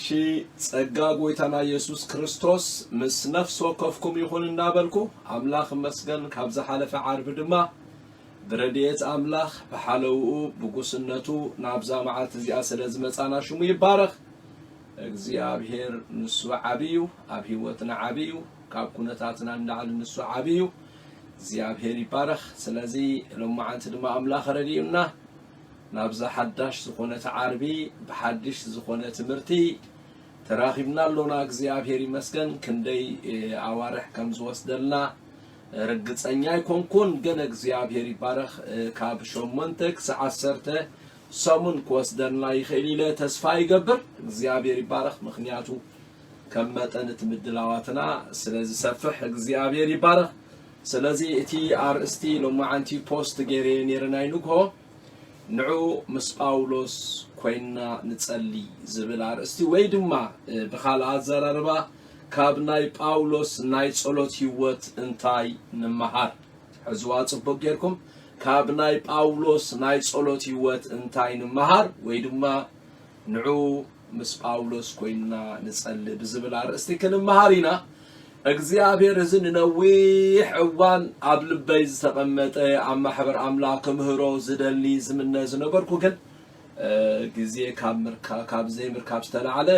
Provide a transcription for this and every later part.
እሺ ጸጋ ጎይታና ኢየሱስ ክርስቶስ ምስ ነፍስ ወከፍኩም ይሁን እናበልኩ አምላኽ መስገን ካብዛ ሐለፈ ዓርብ ድማ ብረድኤት አምላኽ በሐለው ብጉስነቱ ናብዛ መዓልት እዚኣ ስለዝመጻና ሽሙ ይባረኽ እግዚአብሔር ንሱ ዓቢዩ ኣብ ህይወትና ዓቢዩ ካብ ኩነታትና እንዳዓል ንሱ ዓቢዩ እግዚአብሔር ይባረኽ ስለዚ ለማዓንት ድማ አምላኽ ረድዩና ናብዛ ሓዳሽ ዝኾነ ዓርቢ በሓድሽ ዝኾነ ትምህርቲ ተራኺብና ኣለና እግዚአብሔር ይመስገን ክንደይ ኣዋርሕ ከም ዝወስደልና ርግጸኛ ይኮንኩን ግን እግዚአብሔር ይባረኽ ካብ 8 ክሳብ 10 ሰሙን ክወስደልና ይኽእል ኢለ ተስፋ ይገብር እግዚአብሔር ይባረኽ ምክንያቱ ከም መጠን ትምድላዋትና ስለዚ ሰፍሕ እግዚአብሔር ይባረኽ ስለዚ እቲ አርእስቲ ሎማዓንቲ ፖስት ገይረ ነርናይ ንኮ ንዑ ምስ ጳውሎስ ኮይና ንጸሊ ዝብል አርእስቲ ወይ ድማ በኻልኣት ዘራርባ ካብ ናይ ጳውሎስ ናይ ጸሎት ህይወት እንታይ ንመሃር ሕዝዋ ጽቡቅ ጌርኩም ካብ ናይ ጳውሎስ ናይ ጸሎት ህይወት እንታይ ንመሃር ወይ ድማ ንዑ ምስ ጳውሎስ ኮይና ንጸሊ ብዝብል አርእስቲ ክንመሃር ኢና እግዚአብሔር ዝን ነዊሕ እዋን ኣብ ልበይ ዝተቀመጠ ኣብ ማሕበር አምላክ ምህሮ ዝደሊ ዝምነ ዝነበርኩ ግን ግዜ ካብ ዘይምርካብ ዝተላዕለ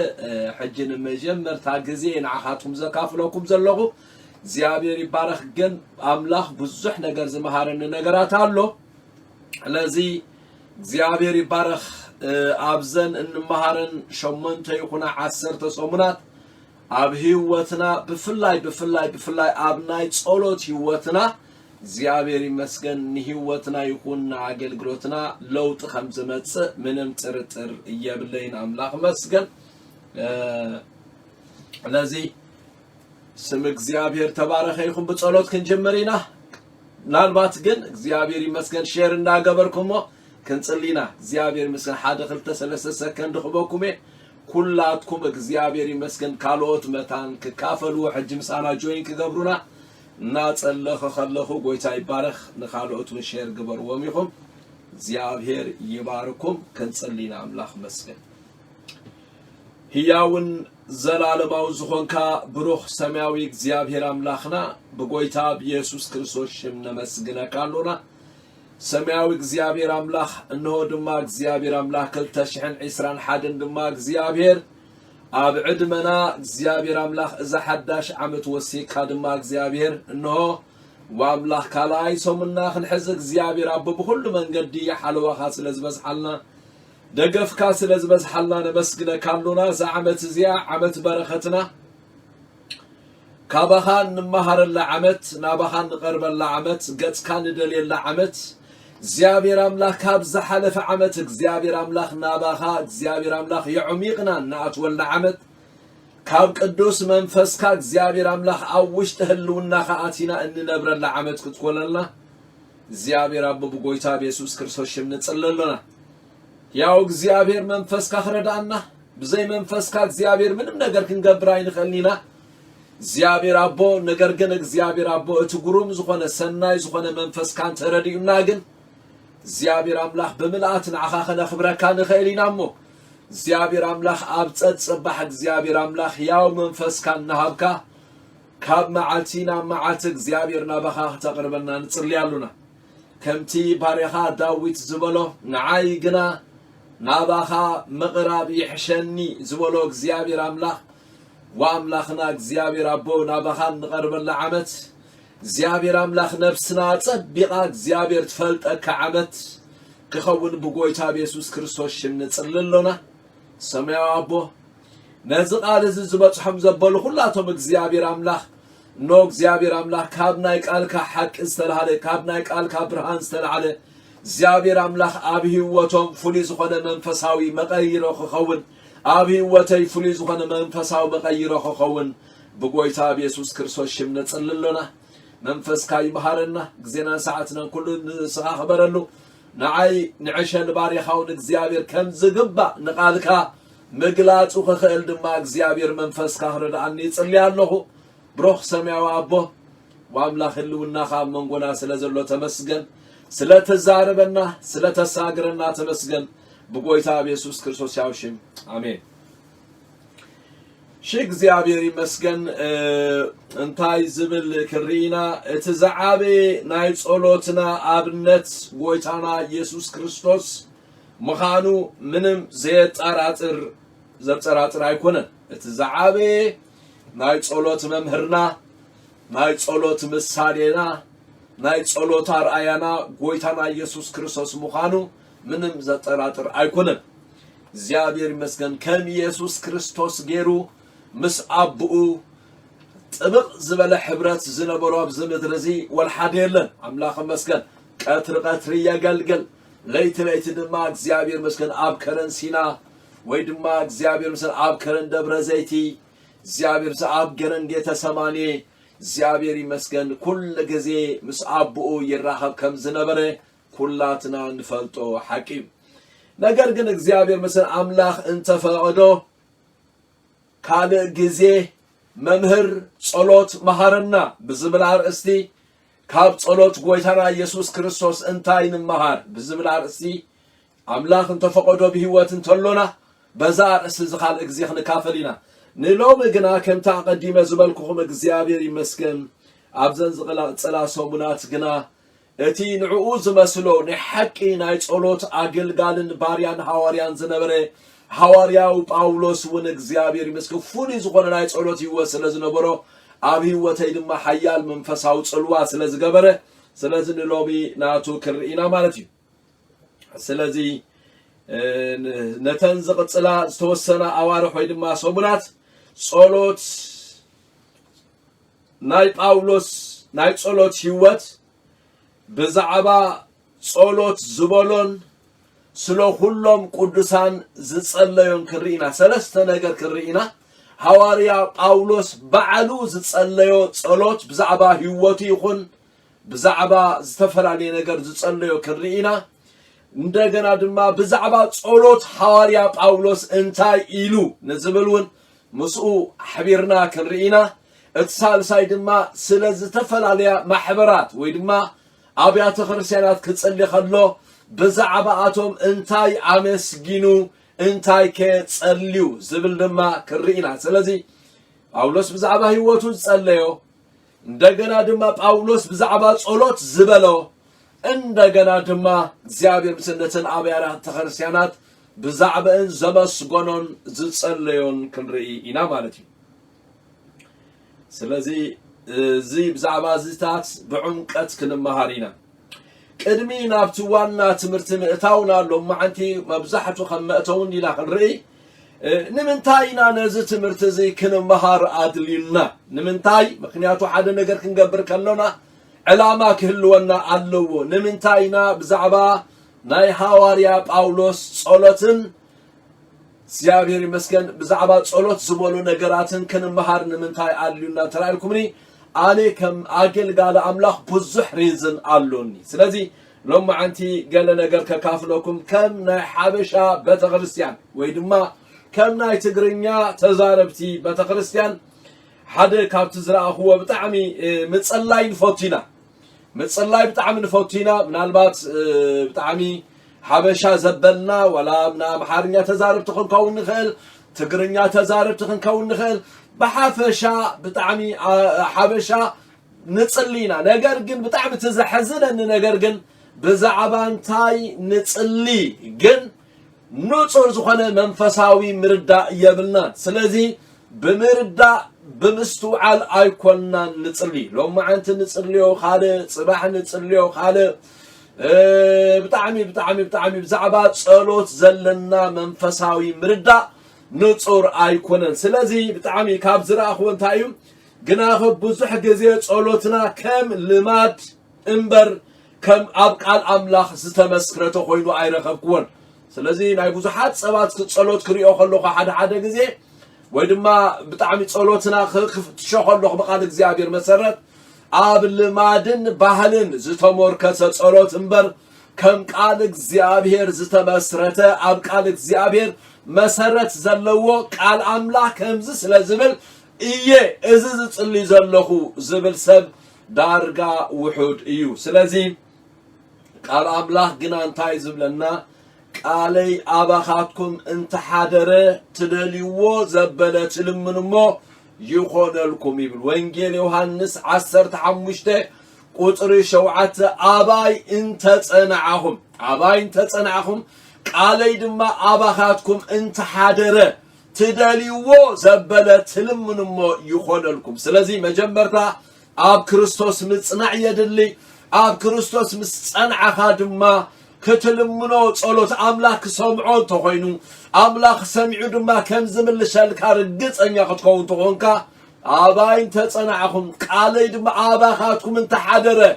ሕጅን መጀመርታ ግዜ ንዓኻትኩም ዘካፍለኩም ዘለኹ እግዚአብሔር ይባረኽ ግን አምላኽ ብዙሕ ነገር ዝመሃረኒ ነገራት ኣሎ ስለዚ እግዚአብሔር ይባረኽ ኣብዘን እንመሃረን 8 ይኹና 10 ሰሙናት ኣብ ህይወትና ብፍላይ ኣብ ናይ ጸሎት ህይወትና እግዚአብሔር ይመስገን ህይወትና ይኹን አገልግሎትና ለውጥ ከም ዝመጽእ ምንም ጥርጥር የብለይን አምላኽ መስገን ለዚ ስም እግዚአብሔር ተባረኸ ይኹን በጸሎት ክንጀምሪና ናልባት ግን እግዚአብሔር ይመስገን ሼር እንዳገበርኩሞ ክንጽሊና እግዚአብሔር ይመስገን 1 2 3 ሰከንድ ክበኩሜ ኩላትኩም እግዚአብሔር ይመስገን ካልኦት መታን ክካፈሉ ሕጅ ምሳና ጆይን ክገብሩና እናጸለኸ ኸለኹ ጎይታ ይባረኽ ንኻልኦቱን ሼር ግበርዎም ይኹም እግዚአብሔር ይባርኩም ክንጽሊና አምላኽ መስገን ሕያውን ዘላለማው ዝኾንካ ብሩኽ ሰማያዊ እግዚአብሔር አምላኽና በጎይታ በኢየሱስ ክርስቶስ ሽም ነመስግነካ ኣለና ሰማያዊ እግዚአብሔር አምላኽ እነሆ ድማ እግዚአብሔር አምላኽ 2021 ድማ እግዚአብሔር ኣብ ዕድመና እግዚአብሔር አምላኽ እዛ ሓዳሽ ዓመት ወሲካ ድማ እግዚአብሔር እነሆ ወአምላኽ ካላይ ሶምና ክንሕዝ እግዚአብሔር ኣብ በሁሉ መንገዲ ሓለዋኻ ስለዝበዝሓልና ደገፍካ ስለዝበዝሓልና ነመስግነካ ኣለና እዛ ዓመት እዚኣ ዓመት በረኸትና ካባኻ ንመሃረላ ዓመት ናባኻ ንቐርበላ ዓመት ገጽካ ንደልየላ ዓመት እግዚአብሔር አምላኽ ካብ ዝሓለፈ ዓመት እግዚአብሔር አምላኽ ናባኻ እግዚአብሔር አምላኽ የዕሚቕና ናአትወላ ዓመት ካብ ቅዱስ መንፈስካ እግዚአብሔር አምላኽ ኣብ ውሽጢ ህልውናኻ ኣቲና እንነብረላ ዓመት ክትኮነልና እግዚአብሔር አብ በጎይታ በኢየሱስ ክርስቶስ ሽም ንጽልለና ያው እግዚአብሔር መንፈስካ ክረዳና ብዘይ መንፈስካ እግዚአብሔር ምንም ነገር ክንገብር አይንኸልኒና እግዚአብሔር አቦ ነገር ግን እግዚአብሔር አቦ እትጉሩም ዝኾነ ሰናይ ዝኾነ መንፈስካ ተረዲዩና ግን እግዚአብሔር አምላኽ በመላእክት ንዓኻ ከነኽብረካ ንኽእሊናሞ እግዚአብሔር አምላኽ ኣብ ጸጽባሕ እግዚአብሔር አምላኽ ያው መንፈስካ ናሃብካ ካብ መዓልቲና መዓልቲ እግዚአብሔር ናባኻ ተቕርበና ንጽልያሉና ከምቲ ባሪኻ ዳዊት ዝበሎ ንዓይ ግና ናባኻ ምቕራብ ይሕሸኒ ዝበሎ እግዚአብሔር አምላኽ ወአምላኽና እግዚአብሔር አቦ ናባኻ ንቐርበላ ዓመት እግዚአብሔር አምላኽ ነፍስና ጸቢቓ እግዚአብሔር ትፈልጠካ ዓመት ክኸውን በጎይታ በኢየሱስ ክርስቶስ ሽም ንጽልለና ሰማያዊ አቦ ነዚ ቃል እዚ ዝበጽሖም ዘበሉ ሁላቶም እግዚአብሔር አምላኽ ኖ እግዚአብሔር አምላኽ ካብ ናይ ቃልካ ሓቂ ዝተልሃለ ካብ ናይ ቃልካ ብርሃን ዝተልዓለ እግዚአብሔር አምላኽ ኣብ ህይወቶም ፍሉይ ዝኾነ መንፈሳዊ መቐይሮ ክኸውን ኣብ ህይወተይ ፍሉይ ዝኾነ መንፈሳዊ መቐይሮ ክኸውን በጎይታ በኢየሱስ ክርስቶስ ሽም ንጽልለና መንፈስካ ይመሃረና ግዜና ሰዓትና ኩሉ ንስኻ ኸበረሉ ንዓይ ንዕሸን ባሪኻውን እግዚአብሔር ከም ዝግባእ ንቃልካ ምግላጹ ክኽእል ድማ እግዚአብሔር መንፈስካ ክረዳእኒ ይጽልይ ኣለኹ ብሩኽ ሰማያዊ አቦ ወአምላኽ ህልውናኻ ኣብ መንጎና ስለ ዘሎ ተመስገን ስለተዛረበና ስለተሳግረና ተመስገን በጎይታ በኢየሱስ ክርስቶስ ያው ሽም አሜን شيك زيابيري مسكن انتاي زبل كرينا اتزعابي نايت صلوتنا ابنت غويتانا يسوس كريستوس مخانو منم زيت اراتر زبصراتر ايكونن اتزعابي نايت صلوت ممهرنا نايت صلوت مسالينا نايت صلوت ارآيانا غويتانا يسوس كريستوس مخانو منم زبصراتر ايكونن زيابير مسكن كم يسوس كريستوس غيرو مس أبو طبق زبل حبرات زنبرو بزمدرزي والحديلن أملاخ مسكن قطر يقلقل ليت دما زيابير مسكن أب كرن سينا ويدما زيابير مسكن أب كرن دبر زيتي زيابير مس أب كرن ديتا سماني زيابير مسكن كل جزي مس أبو يراحب كم زنبره كلاتنا نفلتو حكيم نجر جن زيابير مسكن أملاخ انت فقدو كان جزء ممهر صلوت مهارنا بزملار استي كاب صلوت قويتنا يسوس كريستوس انتاين مهار بزملار استي أملاك انت فقدوا بهوات انتلونا بزار استزخال اكزيخ نكافلنا نلوم اقنا كم تعقديم زبالكم اكزيابير يمسكن عبزن زغلا تصلا صومنات قنا اتي نعوز مسلو نحكي ناي صلوت اقل قالن باريان حواريان زنبري حوارياو باولوس ون እግዚአብሔር ይመስገን ፉሊ ዝሆነ ናይ ጸሎት ይወስ ስለዝነበሮ አብይ ወተይ ድማ ሐያል መንፈሳው ጽልዋ ስለዝገበረ ስለዚህ ሎቢ ናቱ ክርኢና ማለት እዩ ስለዚ ነተን ዝቅጽላ ዝተወሰነ አዋር ሆይ ድማ ሰሙናት ጸሎት ናይ ጳውሎስ ናይ ጸሎት ህይወት በዛዕባ ጸሎት ዝበሎን سلو كلهم قدسان زتصليون كرينا سلسته نجر كرينا حواريا باولوس بعلو زتصليو صلوت بزعبا هيوتي يخون بزعبا زتفلالي نجر زتصليو كرينا እንደገና ድማ بزعبا صلوت حواريا باولوس انتاي إلو نزبلون مسؤ حبيرنا كرينا اتسالساي ድማ سلز تفلاليا محبرات ويدما ابيات خرسيانات كتصلي خلو بزعبا اتوم انتاي امسجينو انتاي كتصليو زبل دما كرينا سلازي باولوس بزعبا هيوتو تصليو እንደገና ድማ ጳውሎስ بزعبا ጸሎት ዝበለው እንደገና ድማ እግዚአብሔር ምስነትን አብያራ ተኸርሲያናት بزعبን ዘመስጎኖን ዝጸለዮን ክንርኢ ኢና ማለት እዩ ስለዚህ እዚ بزعبا ዝታት بعمقት ክንመሃሪና قدمي نابتو وانا تمرت مئتاونا لهم معنتي مبزحتو خمئتون إلى خنرئي نمنتاينا نزي تمرت زي كن مهار عادلينا نمنتاي مخنياتو حدا نقر كنقبر كلونا علاما كهلونا علو نمنتاينا بزعبا ناي حواريا باولوس صولتن سيابيري مسكن بزعبا صولت زبولو نقراتن كن مهار نمنتاي عادلينا ترى لكمني أنا كم أجل قال أملاخ بزح ريزن علوني سلازي لما أنتي قال نجر ككافلكم كم نحبشة بتغرسيان ويدما كم نايتقرنيا تزاربتي بتغرسيان حدا كابت زرع هو بتعمي متصلاين فوتينا متصلاي بتعمي فوتينا من البات بتعمي حبشة زبلنا ولا منا محارنيا تزارب تخن كون نخل تقرنيا تزارب تخن كون نخل بحافشة بتعمي حبشة نتصلينا نجرجن بتعمي تزحزنا إن نجرجن بزعبان تاي نتصلي جن نصور زخانة منفساوي مردا يبلنا سلزي بمردا بمستوعال أيقوننا نتصلي لو ما أنت نتصليو خاله صباح نتصليو خاله بتعمي بزعبات صلوت زلنا منفساوي مردا نصور أيقونن سلزي بتعمي كاب زرع أخوان تايم جناخب بزح جزية صلوتنا كم لمات إمبر كم أبقى الأملاخ ستمسكرته خوينو عيرخب كون سلزي ناي بزحات سبات صلوت كريو خلوخ حدا جزية ويدما بتعمي صلوتنا خف تشخلوخ بقال እግዚአብሔር مسرت أب لمادن بحلن زتمركز صلوت إمبر كم قال እግዚአብሔር زتمسرته أب قال እግዚአብሔር مسرت زلوا قال أملاك كمز سلزبل إيه إزز تصلي زلخو زبل سب دارجا وحود إيو سلزي قال أملاك جنان تاي زبلنا قالي أباخاتكم انت حادرة تدليو زبلة لمنمو يخون لكم يبل وانجيل يوحنس 15 قطر شوعة أباي انت تصنعهم أباي انت تصنعهم قالي دما أباخاتكم انت حادرة تدليو زبلة لمنمو يخون لكم سلازي مجمرتا أب كريستوس مصنع يدلي أب كريستوس مصنع خادما كتلمنو صلوت أملاك سمعون تخوينو أملاك سمعو دما كم زمن لشالكا رقص أن يخطكون تخونكا أباين تصنعهم قالي دما أباخاتكم انت حادرة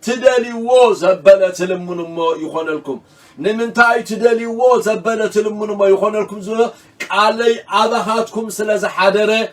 تدليو زبلة تلمنو يخون لكم نمنتاي تدليو زبلة تلمنو يخون لكم زو قالي أباخاتكم سلاز حادرة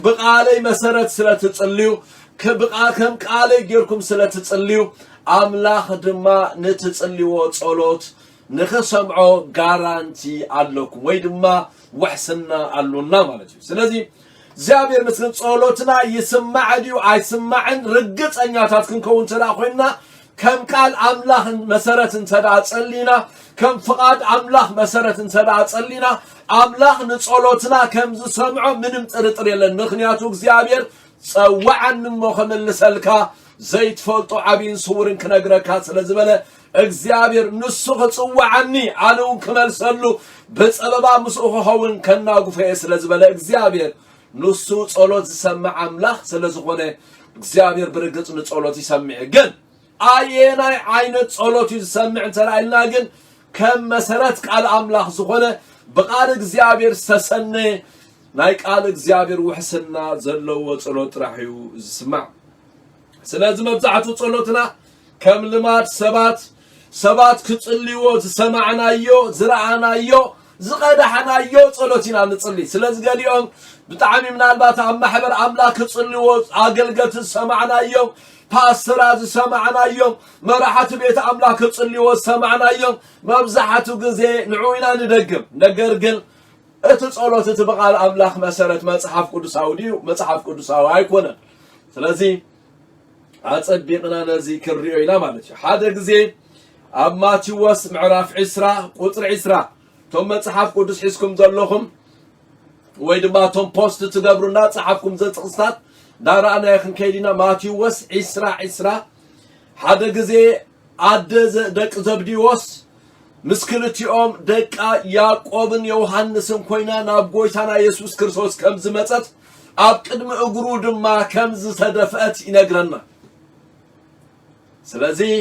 بقالي مسارات سلا تتصليو كبقى كم قالي جيركم سلا تتصليو أملاخ دما نتتصليو صلوت نخسمعو غارانتي علوكم ويدما وحسنا علونا مالتي سلازي زابير مثل صلوتنا يسمع ديو اي سمعن رقص انياتاتكن كون تلا خوينا كم قال أملاخ مسارات تدا تصلينا كم فقاد أملاخ مسارات تدا تصلينا أملاخ نصلوتنا كم سمعو منم طرطر يلن مخنياتو زابير صوعن مخمل لسلكا زيت فلطو عبين صورن كنغركا سلازبله እግዚአብሔር ንሱ ጽዋዓኒ አለውን ከመልሰሉ በጸበባ መስኦ ሆውን ከናጉፈ ስለዝበለ እግዚአብሔር ንሱ ጸሎት ዝሰማዕ አምላኽ ስለዝኾነ እግዚአብሔር ብርግጽ ንጸሎት ይሰምዕ ግን አየናይ አይነት ጸሎት ይሰምዕ ተራይልና ግን ከመሰረት ቃል አምላኽ ዝኾነ በቃል እግዚአብሔር ሰሰነ ናይ ቃል እግዚአብሔር ውሕስና ዘለዎ ጸሎት ጥራሕዩ ዝስማዕ ስለዚህ መብዛሕቱ ጸሎትና ከም ልማድ ሰባት ክጽልይዎ ዝሰማዕናዮ ዝረአናዮ ዝቀዳሕናዮ ጸሎትና ንጽልይ ስለዚህ ገሊኦም ብጣዕሚ ምናልባት ኣብ ማሕበር ኣምላኽ ክጽልይዎ ኣገልገልቲ ዝሰማዕናዮ ፓስተራት ዝሰማዕናዮ መራሕቲ ቤት ኣምላኽ ክጽልይዎ ዝሰማዕናዮ መብዛሕቱ ግዜ ንዑይና ንደግም ነገር ግን እቲ ጸሎት እቲ በቃል ኣምላኽ መሰረት መጽሐፍ ቅዱሳዊ ድዩ መጽሐፍ ቅዱሳዊ ኣይኮነን ስለዚህ አጸቢቅና ነዚ ክሪዮ ኢና ማለት ነው ሓደ ግዜ ኣብ ማቴዎስ ምዕራፍ 20 ቁጥር 20 ቶም መጽሐፍ ቅዱስ ሒስኩም ዘለኹም ወይ ድማ ቶም ፖስት ትገብሩና ጽሐፍኩም ዘጥቅስታት ዳራና ይኽን ከይዲና ማቴዎስ 20 ሓደ ግዜ ኣደ ደቅ ዘብዲዎስ ምስክልቲኦም ደቃ ያዕቆብን ዮሐንስን ኮይና ናብ ጎይታና ኢየሱስ ክርስቶስ ከም ዝመጸት ኣብ ቅድሚ እግሩ ድማ ከም ዝተደፍአት ይነግረና ስለዚህ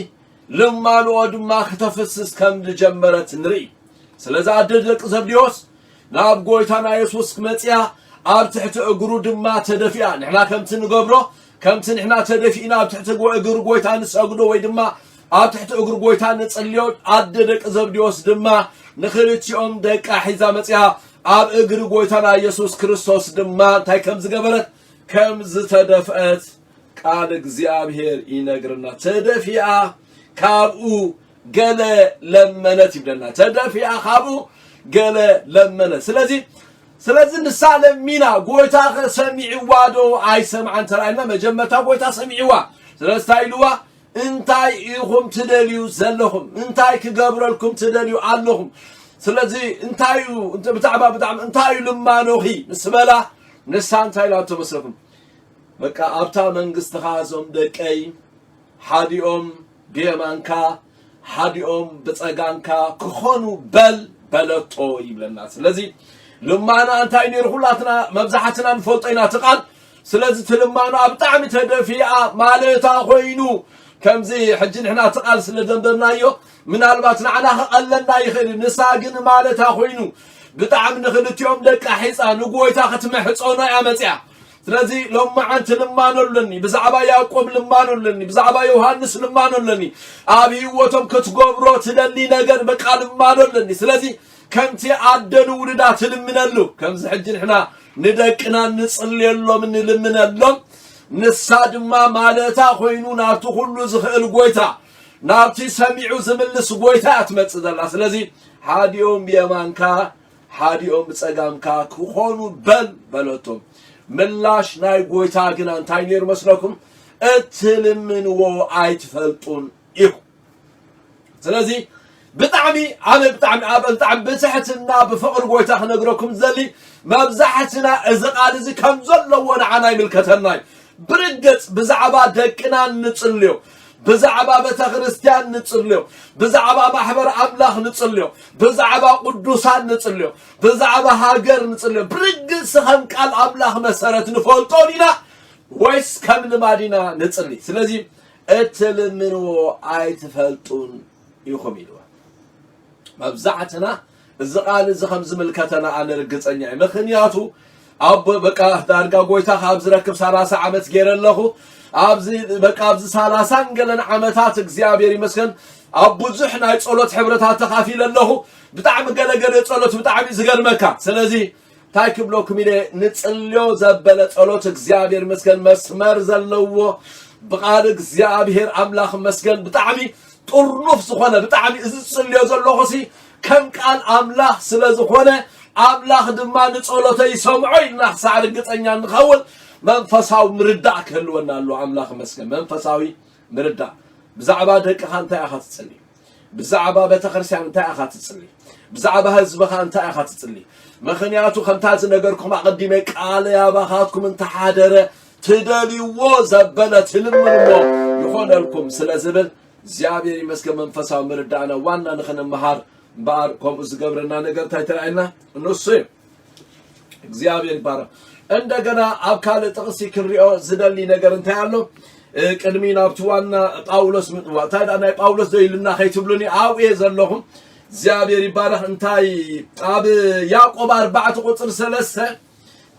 ለማልኦ ድማ ከተፈስስ ከም ልጀመረት ንሪ ስለዚህ ኣደ ደቅ ዘብዲዎስ ናብ ጎይታና ኢየሱስ መጽያ ኣብ ትሕቲ እግሩ ድማ ተደፊያ ንሕና ከምቲ ንገብሮ ከምቲ ንሕና ተደፊና ኣብ ትሕቲ እግሩ ጎይታ ንሰግዶ ወይ ድማ ኣብ ትሕቲ እግሩ ጎይታ ንጽልዮ ኣደ ደቅ ዘብዲዎስ ድማ ንኽልቲኦም ደቃ ሒዛ መጽያ ኣብ እግሪ ጎይታና ኢየሱስ ክርስቶስ ድማ እንታይ ከም ዝገበረት ከም ዝተደፍአት ቃል እግዚአብሔር ይነግርና ተደፊያ ካብኡ ገለ ለመነት ይብለና ተደፊያ ካብኡ ገለ ለመነት ስለዚህ ንሳለሚና ጎይታ ሰሚዕዋዶ አይሰምዓን ተራይና መጀመርታ ጎይታ ሰሚዕዋ ስለዚህ ታይሉዋ እንታይ ኢኹም ትደልዩ ዘለኹም እንታይ ክገብረልኩም ትደልዩ ኣለኹም ስለዚህ እንታዩ ብዛዕባ እንታዩ ልማኖኺ ንስበላ ንሳንታይ ላቶ መስለኩም በቃ ኣብታ መንግስት ኻዞም ደቀይ ሓዲኦም ብየማንካ ሓዲኦም ብጸጋንካ ክኾኑ በለቶ ይብለና ስለዚህ ልማና እንታይ ነይሩ ሁላትና መብዛሕትና ንፈልጦይና ትቃል ስለዚህ ትልማና ብጣዕሚ ተደፊኣ ማለታ ኮይኑ ከምዚ ሕጂ ንሕና ትቃል ስለደንበርናዮ ምናልባት ንዓና ኸቀለና ይኽእል ንሳ ግን ማለታ ኮይኑ ብጣዕሚ ንኽልቲኦም ደቃ ሒፃ ንጎይታ ክትመሕፆና ያመጽያ ስለዚህ ለማዓንት ልማኖልኒ ብዛዕባ ያዕቆብ ልማኖልኒ ብዛዕባ ዮሐንስ ልማኖልኒ ኣብ ህይወቶም ክትገብሮ ትደሊ ነገር በቃ ልማኖልኒ ስለዚህ ከምቲ ኣደኑ ውልዳት ልምነሉ ከምዚ ሕጂ ንሕና ንደቅና ንጽልየሎም ንልምነሎም ንሳ ድማ ማለታ ኮይኑ ናብቲ ሁሉ ዝኽእል ጎይታ ናብቲ ሰሚዑ ዝምልስ ጎይታ ኣትመጽእ ዘላ ስለዚህ ሓዲኦም ብየማንካ ሓዲኦም ብጸጋምካ ክኾኑ በለቶም ምላሽ ናይ ጎይታ ግን እንታይ ነይሩ መስለኩም እትልምንዎ ኣይትፈልጡን ኢኹ ስለዚህ بتعمي أنا بتعمي أبل تعم بتحتنا بفقر قويتها نقرأكم زلي مبزحتنا إذا قال إذا كم زلوا وانا عناي ملكتنا برقت بزعبا دكنا نتصليو بزعبا بتخرستيان نتصليو بزعبا محبر أملاخ نتصليو بزعبا قدوسان نتصليو بزعبا هاجر نتصليو برقت سخم قال أملاخ مسارة نفولتونينا ويس كم نمادينا نتصلي سلازي اتلمنو آيت فلتون يخميلوا مبزحتنا إذا قال إذا خمس ملكتنا أنا رقت أني مخنياتو أب بقى دارجا قويتا خابز ركب سلاسة عمت غير الله أبز بقى أبز سلاسة نقلن عمتات إخزيابيري مسكن أبو زحنا يتصلت حبرتها تخافي لله بتعم قلقل يتصلت بتعم يزقل مكة سلازي تايكب لكم إلي نتصليو زبلت صلوت إخزيابيري مسكن مسمر زلو بقى إخزيابير أملاخ مسكن بتعمي طرنف سخونة بتعمي إذا تصليو زلوخسي كم قال أملاخ سلازخونة أملاخ دمان نتصلته يسمعي نح سعر قطعنا نخول منفساوي مردع كهلونا له أملاخ مسكن منفساوي مردع بزعبا دك خانتا أخذ تصلي بزعبا بتخرسي أنت أخذ تصلي بزعبا هزبخ أنت أخذ تصلي مخنياتو خمتاز نجركم أقدمك على يا بخاتكم انت حادرة تدلي وزبلة تلمنوا يخون لكم سلازبل زيابيري مسكن منفساوي مردعنا وانا نخن مهار بار كم أزقبرنا نقدر تايترعنا نصي إخزيابير بارا عندنا أبكال تقصي كريو زدلي نقدر نتعلم كلمين أبتوانا باولوس وتايد أنا باولوس ده لنا خيتبلوني أو إيه زلهم زيابير بارا انتاي أب يعقوب 4 قطر 3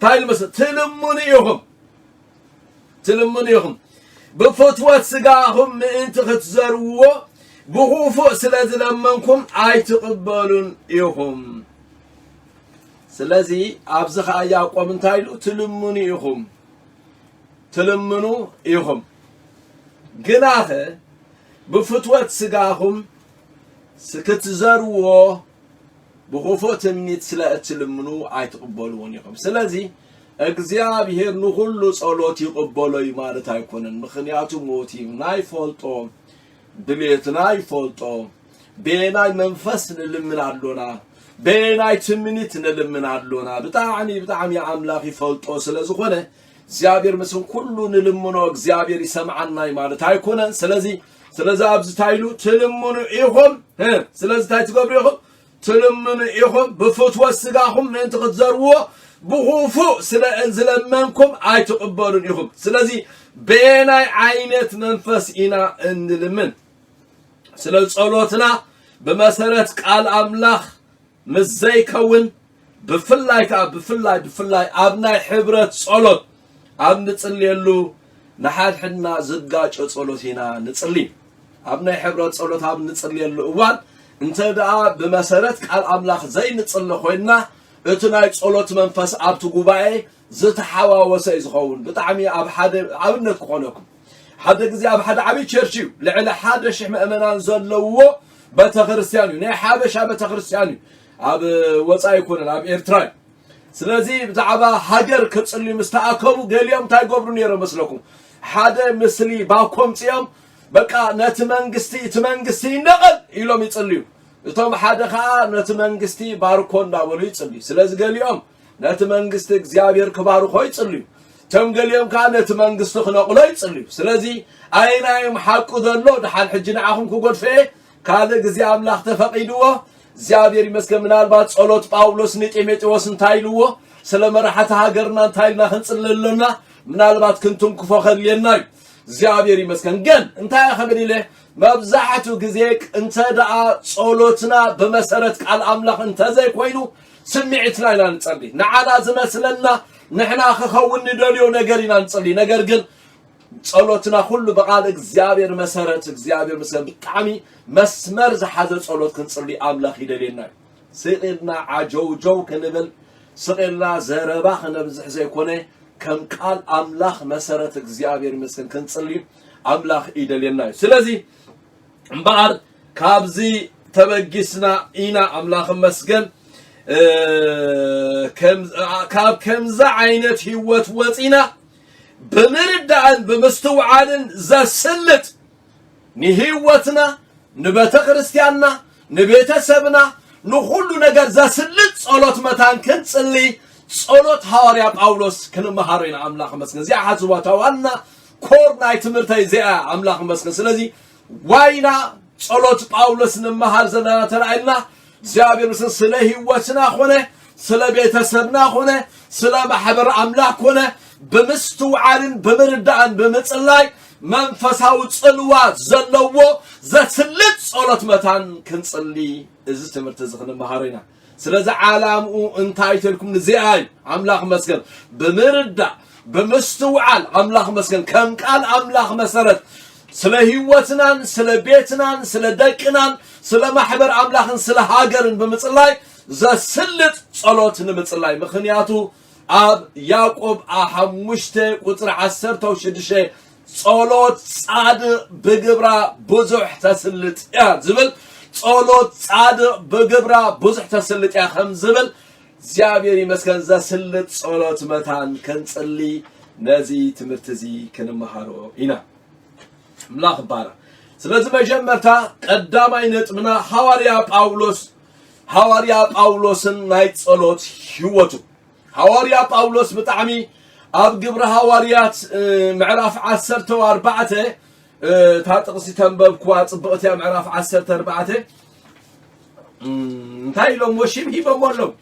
تايل مثلا تلمونيهم بفتوة سقاهم انت ختزروه بخوفو سلازي لمنكم اي تقبلون يهم سلازي ابزخ اياقوم انتايلو تلمنو يهم قناه بفتوة سقاهم سكتزروا بخوفو تمنيت سلا تلمنو اي تقبلون يهم سلازي اكزيابير نخلو صلوت يقبلو يمارت ايكونن مخنياتو موتي ناي فولطو دليتنا يفولطو بيناي منفس نلمن علونا بيناي تمنيت نلمن علونا بتاعني عملاخ يفولطو سلازخونه زيابير مسن كله نلمنو زيابير يسمعنا ማለት አይኮነን ስለዚህ አብዝ ታይሉ ትልምኑ ይሁን ስለዚህ ታይት ገብሩ ይሁን ትልምኑ ይሁን በፍትወት ስጋሁም ምን ተዘርዎ በሁፉ ስለእንዝለመንኩም አይተቀበሉን ይሁን ስለዚህ በናይ አይነት መንፈስ ኢና እንልምን ስለ ጸሎትና በመሰረት ቃል አምላክ መዘይከውን بفلاي أبناء حبرة صلوت أب نتصليلو نحاد حدنا زدقاج صلوت هنا نتصلي أبناء حبرة صلوت أب نتصليلو وان انت دعا بمسارات قال أملاخ زي نتصلي خوينا اتناي صلوت منفس أب تقوباي زت حوا وسايز خون بتعمي أب حدا عبنك خونكم حدا قزي أب حدا عبي تشرشيو لعلا حدا شح مأمنان زلوو بتخرسياني نه حابش بتخرسياني أب وصاي يكون أب إيرتراي سلازي بتعبا حجر كتصلي مستأكبو قال يوم تايقبرون يرى مسلكم حدا مسلي باكم تيام بقى نتمنجستي نقل يلوم يتصليو يتوم حدا خا نتمنجستي باركون داولو يتصلي سلازي قال يوم نتمنجستي زيابير كبارو خو يتصليو تم قال يوم كان نتمنجستو خنقلو يتصليو سلازي أين يوم حقو دلو دحال حجنا عاهم كوقول فيه كاذا قزي أملاخ تفقيدوه زيابير مسكن من البات صلوت باولوس نتيمت وسن تايلوه سلام راحت هاجرنا تايلنا خنصللنا من البات كنتم كفو خلينا زيابير مسكن جن انت يا خبري له مبزحته غزيك انت دعا صلوتنا بمسرت قال املاح انت زي كوينو سمعتنا لا نصلي نعلا زمسلنا نحنا خخون ندليو نغرينا نصلي نغر جن صلوتنا كله بقال እግዚአብሔር መሰረት እግዚአብሔር መስገን በጣም መስመር ዘሐዘ ጸሎት ክንጽልይ አምላኽ ይደለና ስቅልና አጆጆው ከነብል ስቅልና ዘረባ ከነብዝሕ ዘይኮነ ከም ቃል አምላኽ መሰረት እግዚአብሔር መስገን ክንጽልይ አምላኽ ይደለና ስለዚህ እምባር ካብዚ ተበጊስና ኢና አምላኽ መስገን ከምዛ አይነት ህይወት ወጪና بمردان بمستوعان زسلت نهيوتنا نبات خريستياننا ንቤተሰብና ንኹሉ ነገር ዘስልጥ ጸሎት መታን ክንጽልይ ጸሎት ሐዋርያ ጳውሎስ ክንመሃሮ ኢና አምላኽ መስገን እዚኣ ሓዝባታ ዋና ኮር ናይ ትምህርተይ እዚኣ አምላኽ መስገን ስለዚ ዋይና ጸሎት ጳውሎስ ንመሃር ዘለና ተራእይና እግዚአብሔር ምስን ስለ ህይወትና ኾነ ስለ ቤተሰብና ኾነ ስለ ማህበር አምላክ ኾነ በምስትውዓልን በመርዳእን በመጽላይ መንፈሳዊ ጽልዋ ዘለዎ ዘስልጥ ጸሎት መታን ክንጽልይ እዚ ትምህርት እዚ ክንመሃሮ ኢና ስለዚ ዓላምኡ እንታይ ተልኩም ንዚኣይ አምላኽ መስገን በመርዳእ በመስትውዓል አምላኽ መስገን ከም ቃል አምላኽ መሰረት ስለ ህይወትናን ስለ ቤትናን ስለ ደቅናን ስለ ማህበር አምላኽን ስለ ሃገርን በመጽላይ ዘስልጥ ጸሎት ንምጽላይ ምኽንያቱ አብ ያዕቆብ 5:16 ጸሎት ጻድቅ በግብራ ብዙሕ ተስልጥ ያ ዝብል ጸሎት ጻድቅ በግብራ ብዙሕ ተስልጥ ያ ከም ዝብል እግዚአብሔር ይመስገን ዘስልጥ ጸሎት መታን ክንጽልይ ነዚ ትምህርት እዚ ክንመሃሮ ኢና አምላኽ ባራ ስለዚህ መጀመርታ ቀዳማይ ነጥብና ሐዋርያ ጳውሎስን ናይ ጸሎት ህይወቱ ሐዋርያ ጳውሎስ ብጣዕሚ ኣብ ግብረ ሐዋርያት ምዕራፍ 14 ታጥቅሲ ተንበብኳ ጽብቕትያ ምዕራፍ 14 እንታይ ኢሎም ወሽም ሂበሞሎም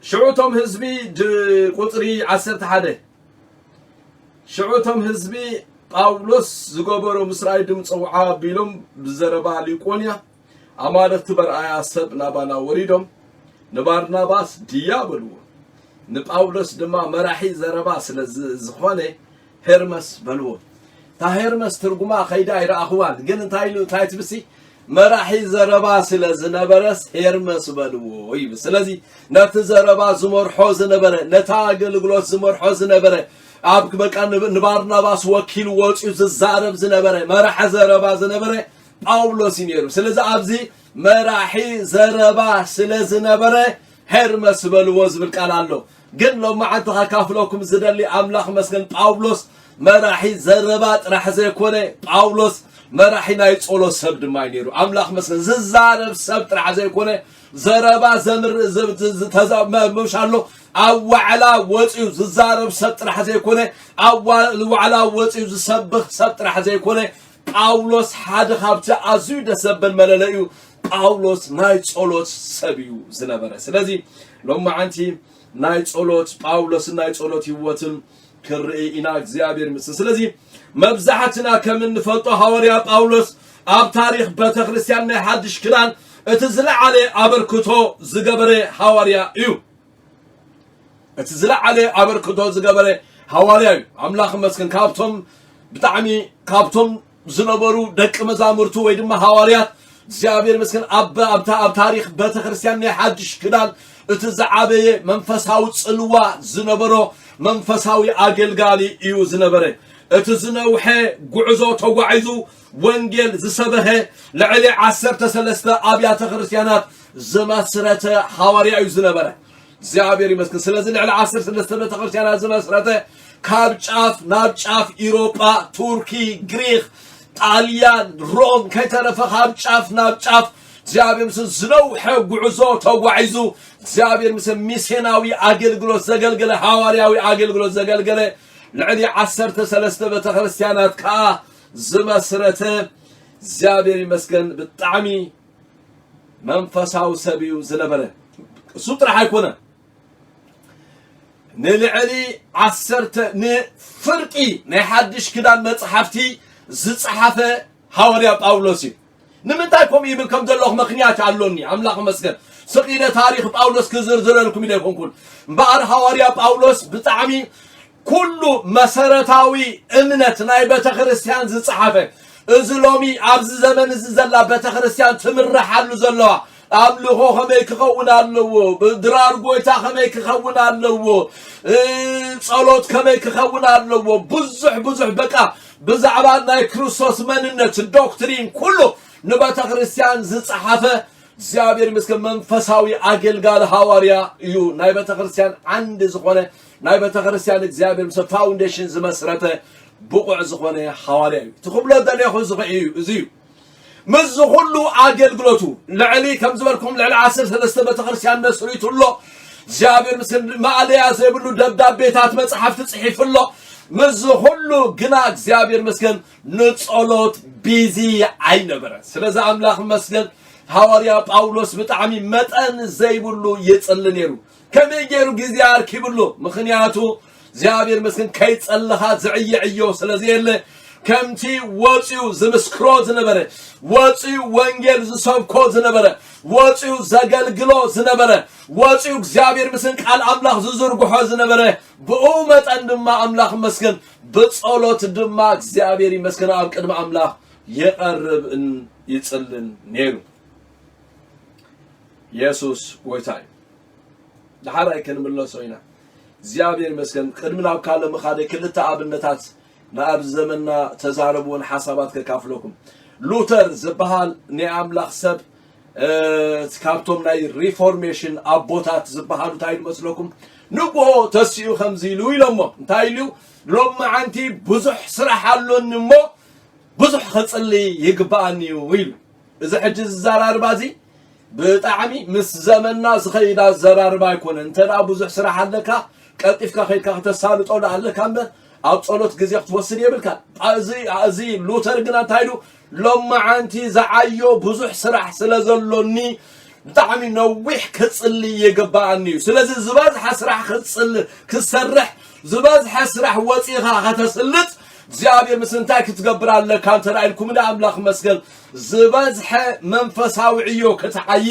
شعوتهم هزبي قطري 11 شعوتهم هزبي ጳውሎስ ዝገበሮ ምስራይ ድምጽ ውዓ ቢሎም ብዘረባ ሊቆንያ አማልክት በርአያ ሰብ ናባና ወሪዶም ንባርናባስ ዲያብልዎ ንጳውሎስ ድማ መራሒ ዘረባ ስለዝኾነ ሄርመስ በልዎ ታ ሄርመስ ትርጉማ ኸይዳ ይራኽዋል ግን እንታይ ትብሲ መራሒ ዘረባ ስለዝነበረስ ሄርመስ በልዎ ይብ ስለዚ ነቲ ዘረባ ዝመርሖ ዝነበረ ነታ አገልግሎት ዝመርሖ ዝነበረ አብ በቃ ንባርናባስ ወኪል ወጪው ዝዛረብ ዝነበረ መራሒ ዘረባ ዝነበረ ጳውሎስ ይነሩ ስለዚ ኣብዚ መራሒ ዘረባ ስለዝነበረ ሄርመስ በልዎ ዝብል ቃል ኣሎ ግን ሎማዓንቲ ካፍለኩም ዝደሊ አምላኽ መስገን ጳውሎስ መራሒ ዘረባ ጥራሕ ዘይኮነ ጳውሎስ መራሒ ናይ ጸሎት ሰብ ድማ ይነሩ አምላኽ መስገን ዝዛረብ ሰብ ጥራሕ ዘይኮነ ዘረባ ዘምር ተዛመምሻሎ አዋዕላ ወጪው ዝዛረብ ሰብ ጥራሕ ዘይኮነ አዋዕላ ወጪው ዝሰብኽ ሰብ ጥራሕ ዘይኮነ ጳውሎስ ሓደ ካብቲ ኣዝዩ ደሰበል መለለዩ ጳውሎስ ናይ ጸሎት ሰብ እዩ ዝነበረ ስለዚ ሎማዓንቲ ናይ ጸሎት ጳውሎስ ናይ ጸሎት ህይወትን ክርኢ ኢና እግዚአብሔር ምስ ስለዚ መብዛሕትና ከም እንፈልጦ ሐዋርያ ጳውሎስ ኣብ ታሪኽ ቤተክርስቲያን ናይ ሓድሽ ክዳን እቲ ዝለዓለ አበርክቶ ዝገበረ ሐዋርያ እዩ እቲ ዝለዓለ አበርክቶ ዝገበረ ሐዋርያ እዩ አምላኽ መስገን ካብቶም ብጣዕሚ ካብቶም ዝነበሩ ደቂ መዛሙርቱ ወይ ድማ ሐዋርያት እግዚአብሔር መስገን ኣብ ታሪኽ ቤተክርስቲያን ናይ ሓድሽ ክዳን እቲ ዝዓበየ መንፈሳዊ ጽልዋ ዝነበሮ መንፈሳዊ አገልጋሊ እዩ ዝነበረ እቲ ዝነውሐ ጉዕዞ ተጓዒዙ ወንጌል ዝሰበኸ ልዕሊ 13 ኣብያተ ክርስቲያናት ዝመስረተ ሐዋርያ እዩ ዝነበረ እግዚአብሔር ይመስገን ስለዚ ልዕሊ 13 ቤተ ክርስቲያናት ዝመስረተ ካብ ጫፍ ናብ ጫፍ ኢሮጳ ቱርኪ ግሪክ ጣልያን ሮም ከተረፈ ካብ ጫፍ ናብ ጫፍ እግዚአብሔር ምስን ዝነውሐ ጉዕዞ ተጓዒዙ እግዚአብሔር ምስን ሚስዮናዊ አገልግሎት ዘገልገለ ሐዋርያዊ አገልግሎት ዘገልገለ ልዕሊ 13 ቤተ ክርስቲያናት ካ ዝመስረተ እግዚአብሔር ይመስገን ብጣዕሚ መንፈሳዊ ሰብ እዩ ዝነበረ እሱ ጥራሕ ኣይኮነ ንልዕሊ 10 ንፍርቂ ናይ ሓድሽ ክዳን መጽሓፍቲ ዝጽሓፈ ሐዋርያ ጳውሎስ እዩ ንምንታይ ከም ይብል ከም ዘለኹ ምኽንያት ኣሎኒ አምላኽ መስገን ስቂለ ታሪኽ ጳውሎስ ክዝርዝረልኩም ይደኩን እምበኣር ሐዋርያ ጳውሎስ ብጣዕሚ ኩሉ መሰረታዊ እምነት ናይ ቤተ ክርስቲያን ዝጽሓፈ እዚ ሎሚ ኣብዚ ዘመን እዚ ዘላ ቤተ ክርስቲያን ትምረሓሉ ዘለዋ አምልኾ ከመይ ክኸውን ኣለዎ ድራር ጎይታ ከመይ ክኸውን ኣለዎ ጸሎት ከመይ ክኸውን ኣለዎ ብዙሕ በቃ ብዛዕባ ናይ ክርስቶስ መንነት ዶክትሪን ኩሉ ንቤተ ክርስቲያን ዝጽሓፈ እግዚአብሔር ይመስገን መንፈሳዊ አገልጋይ ሐዋርያ እዩ ናይ ቤተክርስቲያን አንድ ዝኾነ ናይ ቤተክርስቲያን እግዚአብሔር ምስለ ፋውንዴሽን ዝመስረተ ብቁዕ ዝኾነ ሐዋርያ እዩ ትኽብሎ ደለኹ ዝኸዩ እዚዩ ምዝ ሁሉ አገልግሎቱ ለዕሊ ከም ዝበልኩም ለዕሊ 13 ቤተክርስቲያን መስሪቱሎ እግዚአብሔር ምስለ ማዕለያ ዘይብሉ ደብዳቤታት መጽሐፍት ጽሒፍሎ ምዝ ሁሉ ግና እግዚአብሔር መስገን ንጸሎት ቢዚ አይነበረ ስለዚህ አምላክ መስገን ሐዋርያ ጳውሎስ በጣም መጠን ዘይብሉ ይጽልል ነሩ ከመየሩ ጊዜ አርኪብሉ ምክንያቱ እግዚአብሔር መስገን ከይጸልኻ ዝዕይዕዮ ስለዚህ የለ ከምቲ ወጪው ዝምስክሮ ዝነበረ ወጪው ወንጌል ዝሰብኮ ዝነበረ ወጪው ዘገልግሎ ዝነበረ ወጪው እግዚአብሔር መስገን ቃል አምላክ ዝዝርግሖ ዝነበረ ብኡ መጠን ድማ አምላክ መስገን በጸሎት ድማ እግዚአብሔር መስገን አብ ቅድመ አምላክ የቀርብን ይጽልን ነሩ ኢየሱስ ወይታይ ለሐራይ ከንምለሶይና እግዚአብሔር መስገን ቅድምና ካለ መኻደ ክልተ አብነታት ናብ ዘመንና ተዛረቡን ሐሳባት ከካፍለኩም ሉተር ዝበሃል ንአምላክ ሰብ ካብቶም ናይ ሪፎርሜሽን አቦታት ዝበሃሉ ታይል መስለኩም ንጎ ተሲኡ ከምዚሉ ኢሎሞ እንታይሉ ሎም አንቲ ብዙሕ ስራሕ አሎን እሞ ብዙሕ ክጽሊ ይግባአኒ ኢሉ እዚ ሕጂ ዘራርባዚ በጣዕሚ ምስ ዘመንና ዝኸይዳ ዘራርባ ይኮነ እንተዳ ብዙሕ ስራሕ አለካ ቀጥፍካ ኸይድካ ተሳልጦ አለካ ኣብ ጸሎት ጊዜ ክትወስድ ይብልካ እዚ ሉተር ግና ታይሉ ሎም አንቲ ዘዓዮ ብዙሕ ስራሕ ስለዘሎኒ ብጣዕሚ ነዊሕ ክጽሊ ይግባአኒ ስለዚህ ዝባዝሐ ስራሕ ክሰርሕ ዝባዝሐ ስራሕ ወጪኻ ከተስልጥ እግዚአብሔር ምስንታይ ክትገብር ኣለካ እንተራይልኩም ለአምላክ መስገን ዝባዝሐ መንፈሳዊ ዕዮ ከተዓይ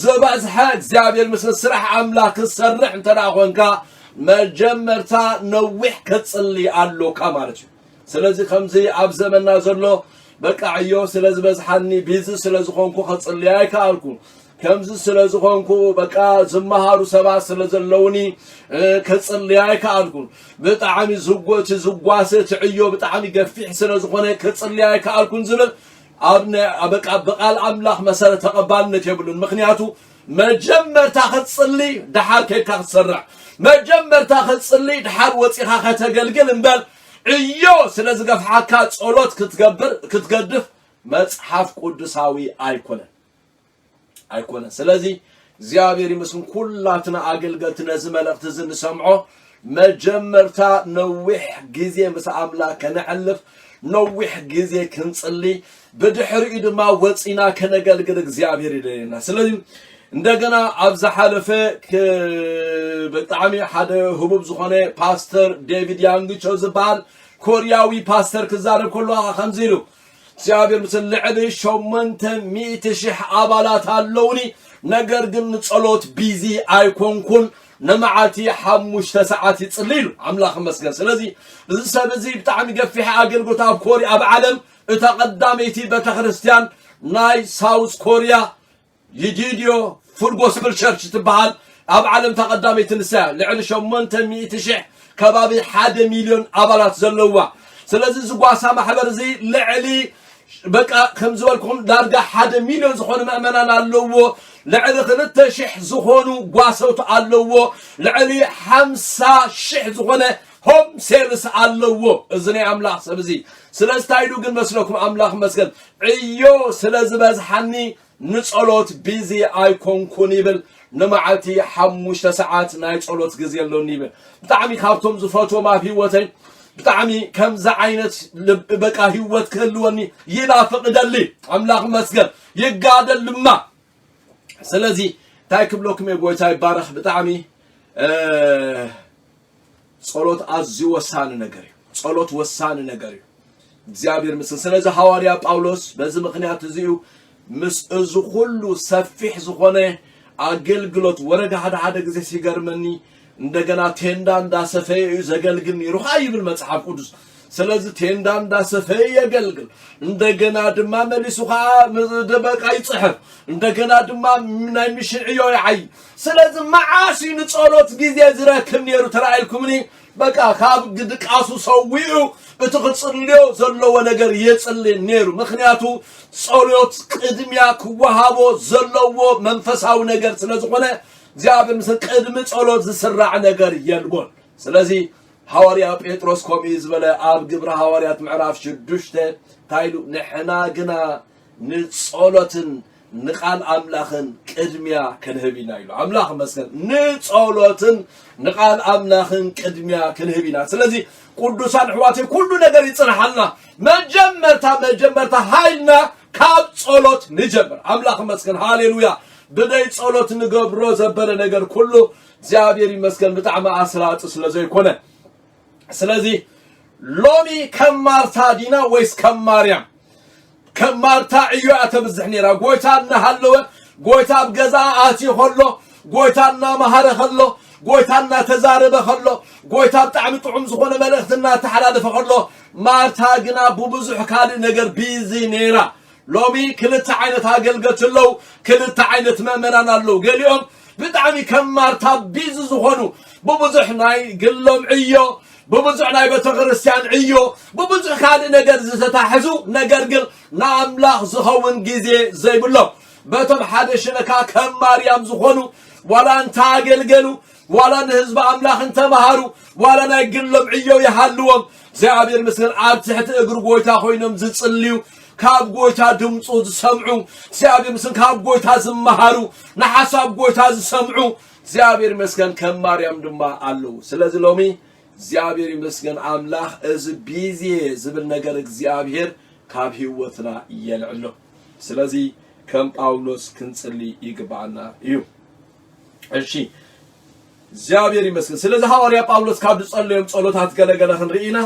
ዝባዝሐ እግዚአብሔር ምስን ስራሕ አምላክ ክሰርሕ እንተራኾንካ መጀመርታ ነዊሕ ክጽሊ ኣለካ ማለት እዩ ስለዚህ ከምዚ ኣብ ዘመንና ዘሎ በቃ ዕዮ ስለዝበዝሐኒ ቢዚ ስለዝኾንኩ ክጽሊ ኣይከኣልኩ ከምዚ ስለዝኾንኩ በቃ ዝመሃሩ ሰባት ስለዘለውኒ ክጽሊ ኣይከኣልኩ ብጣዕሚ ዝጓሰት ዕዮ ብጣዕሚ ገፊሕ ስለዝኾነ ክጽሊ ኣይከኣልኩ ዝብል በቃ በቃል አምላክ መሰረት ተቀባልነት ይብሉን ምክንያቱ መጀመርታ ክጽሊ ድሓር ከይካ ክሰርዕ መጀመርታ ክጽሊ ድሓር ወጪኻ ከተገልግል እንበል ዕዮ ስለዝገፍሓካ ጸሎት ክትገድፍ መጽሐፍ ቅዱሳዊ አይኮነ ስለዚህ እግዚአብሔር ይመስገን ኩላትና አገልግሎትና ዝመለእክት ዝንሰምዖ መጀመርታ ነዊሕ ጊዜ ምስ አምላክ ከነዕልፍ ነዊሕ ጊዜ ክንጽሊ በድሕሪኡ ድማ ወጪና ከነገልግል እግዚአብሔር ይደና ስለዚህ እንደገና አብዛ ሐለፈ በጣም ሓደ ህቡብ ዝኾነ ፓስተር ዴቪድ ያንግቾ ዝበሃል ኮሪያዊ ፓስተር ክዛረብ ከሎ ከምዚሉ እግዚአብሔር ምስል ልዕሊ 800,000 አባላት አለውኒ ነገር ግን ጸሎት ቢዚ አይኮንኩን ነማዓቲ 5 ሰዓት ይጽልሉ አምላክ መስገን ስለዚህ እዚ ሰብ እዚ ብጣዕሚ ገፊሕ አገልግሎት ኣብ ኮሪያ ኣብ ዓለም እተቀዳመይቲ ቤተክርስቲያን ናይ ሳውዝ ኮሪያ ይጂዲዮ ፉል ጎስፐል ቸርች ትበሃል ኣብ ዓለም ተቀዳመይቲ ንሳ ልዕሊ 800,000 ከባቢ 1 ሚሊዮን አባላት ዘለዋ ስለዚህ ዝጓሳ ማሕበር እዚ ልዕሊ በቃ ከም ዝበልኩም ዳርጋ 1 ሚሊዮን ዝኾኑ ምእመናን ኣለዎ ልዕሊ 2,000 ዝኾኑ ጓሰውት ኣለዎ ልዕሊ 50,000 ዝኾነ ሆም ሴርቪስ ኣለዎ እዚ ናይ አምላክ ሰብ እዚ ስለዚህ ታይዱ ግን መስለኩም አምላክ መስገን ዕዮ ስለዝበዝሐኒ ንጸሎት ቢዚ አይኮንኩን ይብል ነማዓቲ 5 ሰዓት ናይ ጸሎት ጊዜ ኣለኒ ይብል ብጣዕሚ ካብቶም ዝፈትዎም ኣብ ህይወተይ ብጣዕሚ ከምዛ ዓይነት በቃ ህይወት ክህልወኒ ይናፍቅደሊ አምላክ መስገን ይጋደልማ ስለዚህ ታይክብሎኩም የጎይታ ይባረኽ ብጣዕሚ ጸሎት አዝዩ ወሳኒ ነገር እዩ ጸሎት ወሳኒ ነገር እዩ እግዚአብሔር ምስል ስለዚህ ሐዋርያ ጳውሎስ በዚህ ምክንያት እዚሁ ምስ እዚ ሁሉ ሰፊሕ ዝኾነ አገልግሎት ወረጋ ሓደ ጊዜ ሲገርመኒ እንደገና ቴንዳ እንዳሰፈየ ዘገልግል ይሩኻ ይብል መጽሐፍ ቅዱስ ስለዚህ ቴንዳ እንዳሰፈ ያገልግል እንደገና ድማ መልሱኻ ደበቃ ይጽሕፍ እንደገና ድማ ናይ ምሽዕዮ ያይ ስለዚህ ማዓሲ ንጾሎት ጊዜ ዝረክም ነሩ ተራይልኩምኒ በቃ ካብ ግድቃሱ ሰውዩ እትኽጽልዮ ዘለዎ ነገር የጽልይ ነሩ ምክንያቱ ጾሎት ቅድሚያ ክወሃቦ ዘለዎ መንፈሳዊ ነገር ስለዝኾነ እግዚአብሔር ምስል ቅድም ጾሎት ዝስራዕ ነገር የልጎን ስለዚህ ሐዋርያ ጴጥሮስ ኮሚዝ በለ አብ ግብረ ሐዋርያት ምዕራፍ 6 ታይሉ ንሕና ግና ንጾሎትን ንቃል አምላኽን ቅድሚያ ከንህቢና ይሉ አምላኽ መስገን ንጾሎትን ንቃል አምላኽን ቅድሚያ ከንህቢና ስለዚህ ቅዱሳን ሕዋቴ ኩሉ ነገር ይጽንሐልና መጀመርታ ኃይልና ካብ ጾሎት ንጀምር አምላኽ መስገን ሃሌሉያ بدأ صلوت نجبر زبر نجر كله زابير يمسكن بتعمى أسرات سلزي كونه سلزي لومي كم مارتا دينا ويس كم مريم كم مارتا عيو أتبزحني را قويتا نهلوه قويتا بجزاء آتي خلو قويتا نمهر خلو قويتا نتزارب خلو قويتا بتعمي طعم زخونه ملختنا تحلال فخلو مارتا جنا بوبزح كالي نجر بيزي نيرا لومي كلت عينت هاجلقت اللو كلت عينت مأمنان اللو قال يوم بدعمي كم مارتا بيز زخونو ببزحناي قلهم عيو ببزحناي بتغرسيان عيو ببزح كالي نقر زتتحزو نقر قل ناملاخ زخون جيزي زي بالله بتم حدشنكا كم ماريام زخونو ولا انت قلقلو ولا نهزب أملاخ انت مهارو ولا نقلهم عيو يحلوهم زي عبير مثل عاب تحت اقر قويتا خوينم زتصليو كاب قويتا دمصو سمعو زيابير مسكن كاب قويتا زمهارو نحساب قويتا سمعو زيابير مسكن كم مريم دما قالو سلازي لومي زيابير مسكن املاح از بيزي زبل نجر زيابير كاب هيوتنا يلعلو سلازي كم باولوس كنصلي يغبانا يو እሺ زيابير مسكن سلازي حواريا باولوس كاب تصليهم ጸሎታት ገለገለህን ርኢና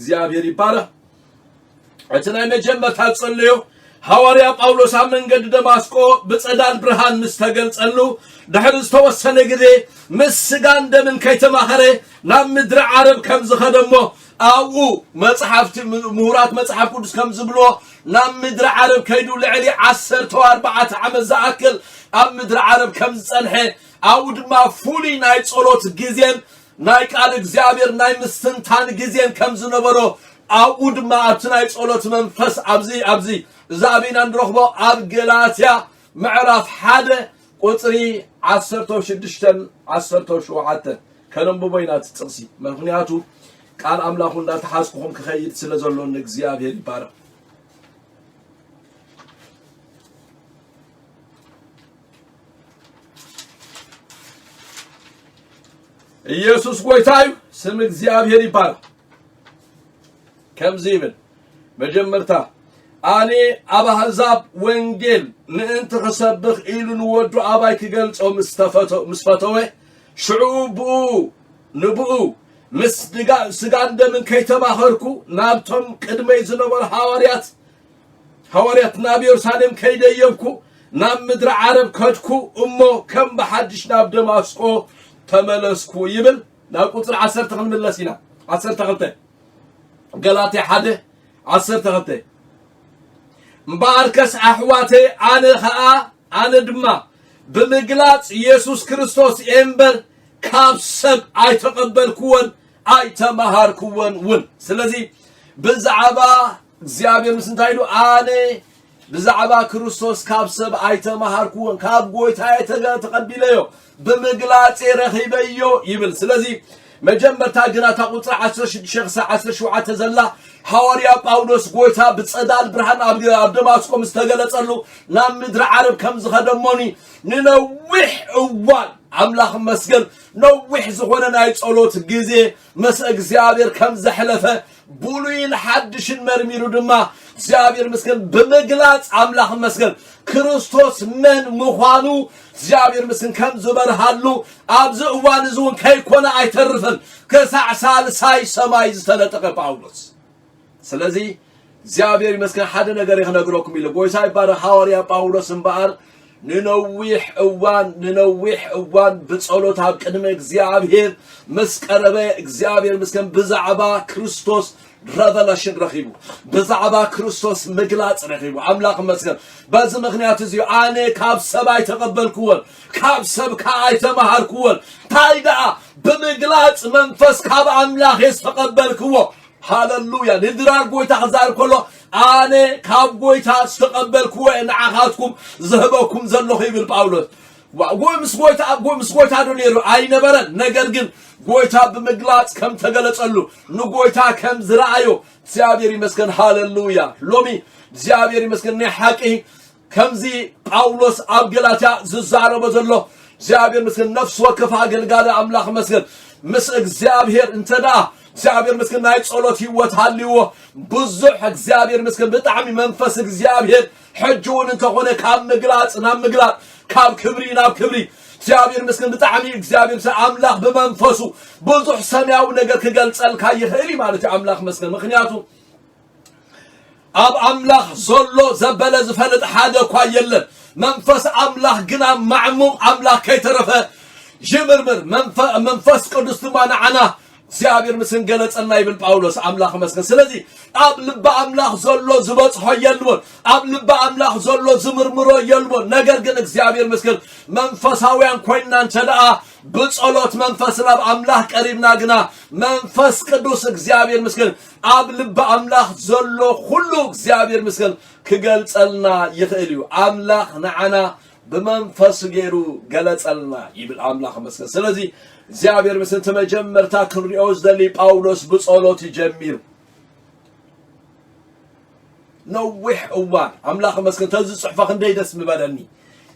زيابير ይባላል أتنا مجمع تصليو حواريا باولوس منجد دماسكو بتصدال برهان مستقل تصلو دحر استوسن جدي مسجان دمن كيتماخره نام مدر عرب كم زخدمو أو مصحف مهورات مصحف قدس كم زبلو نام مدر عرب كيدو لعلي 14 عام زاكل أم مدر عرب كم صنحه أو دما فولي ناي صلوت جزين ناي قال እግዚአብሔር ناي مستنتان جزين كم زنبرو أود ما أتناي صلوت منفس أبزي زابين نروحبو أب جلاتيا معرف حدا قطري 16 كانوا ببينات تصي مغنياتو قال أملاكم لا تحاسبهم كخير سلزلون نجزيابير يبارا يسوع قويتاي سم نجزيابير يبارا كم زيبن مجمرتا أني أبا هزاب وينجيل نأنت خسبخ إيلو نودو أبايك قلت أو مستفتوه شعوبو نبو سقان دمن كيتما خركو نابتهم قدمي زنور حواريات نابي يرسالم كيدا يبكو ناب مدر عرب كدكو أمو كم بحدش ناب دماسكو تملسكو يبل ناب قطر 10 تغل من اللسينا 10 تغلتين قلاتي حده 10 تغلتين مباركس أحواتي أنا دما بمقلات يسوس كريستوس إمبر كابسب أي تقبل كون أي تمهار كون ون سلازي بزعبا زيابير مسنتايلو أنا بزعبا كريستوس كابسب أي تمهار كون كاب قويت أي تقبليو بمقلات رخيبيو يبل سلازي مجمع تاجنا تقول 10 شخص 10 شوعة زلا حواريا باولوس قويتا بتصدال برهان دماسكو مستقلصلو نام مدر عرب كم زخدموني ننوح اوان املاح مسجل نوح زخونه ناي صلوت غزي مس እግዚአብሔር كم زحلفه بولين حدشن مرميرو دما እግዚአብሔር مسجل بمغلاص املاح مسجل ክርስቶስ من مخانو እግዚአብሔር مسجل كم زبرሃሉ ابز اوان زون كيكونه አይተርፈን ከሳዕሳል ሳይ ሰማይ ዝተለጠቀ ጳውሎስ ስለዚህ እግዚአብሔር ይመስገን ሓደ ነገር ይነግሮኩም ይለ ጎይታ ይባረ ሐዋርያ ጳውሎስ እንባር ንነዊሕ እዋን በጸሎት አብ ቅድመ እግዚአብሔር መስቀረበ እግዚአብሔር መስከን በዛዕባ ክርስቶስ revelation رخيبو بزعبا كريستوس مجلات رخيبو أملاك مسكن بس مغنيات زيو أنا كاب سباي تقبل كول كاب سب كاي تمهر كول تايدا بمجلات منفس كاب أملاك يستقبل كول هاللويا ندرار قويتا خزار كله أنا كاب قويتا استقبل كول إن عهاتكم ذهبكم زلوا خيب الباولوس وقوي مسقويتا دونيرو أي نبرن نجرجن قويتا بمجلات كم تجلس قالوا نقويتا كم زراعيو زيابيري مسكن هاللويا لومي زيابيري مسكن نحكي كم زي باولوس أبجلاتا ززارو بزلوا زيابير مسكن نفس وقف عقل قال أملاخ مسكن مسك زيابير انتدا زيابير مسكن نايت صلوتي وتحليوه بزح زيابير مسكن بتعمي منفس زيابير حجون انت هنا كام مجلات نام مجلات كاب كبري ناب كبري زيابير مسكن بتعمي زيابير أملاخ بمنفسه بزح سماو نجر كجل سأل كاي خيري مالتي أملاخ مسكن مخنياتو أب أملاخ زلو زبالة زفلت حدا كوايلن منفس أملاخ جنا معموم أملاخ كي ترفه جمرمر منفس قدس تمانا عنا زيابير مسكن جلت الناي بالباولوس أملاخ مسكن سلزي أب لب أملاخ زلو زبط حيلون أب لب أملاخ زلو زمرمرو يلون نجر جنك زيابير مسكن منفس هاويان كوينا انتدأ بتصلوت منفس رب أملاخ قريبنا جنا منفس قدس زيابير مسكن أب لب أملاخ زلو خلو زيابير مسكن كجلت النا يخيلو أملاخ نعنا بمنفس غيرو جلت النا يبل أملاخ مسكن سلزي زيابير مسكن تمجمر تاكل ريوز دلي باولوس بتصلوت يجمير نوح أوان أملاخ مسكن تنزل صحفة خندي دسم بدني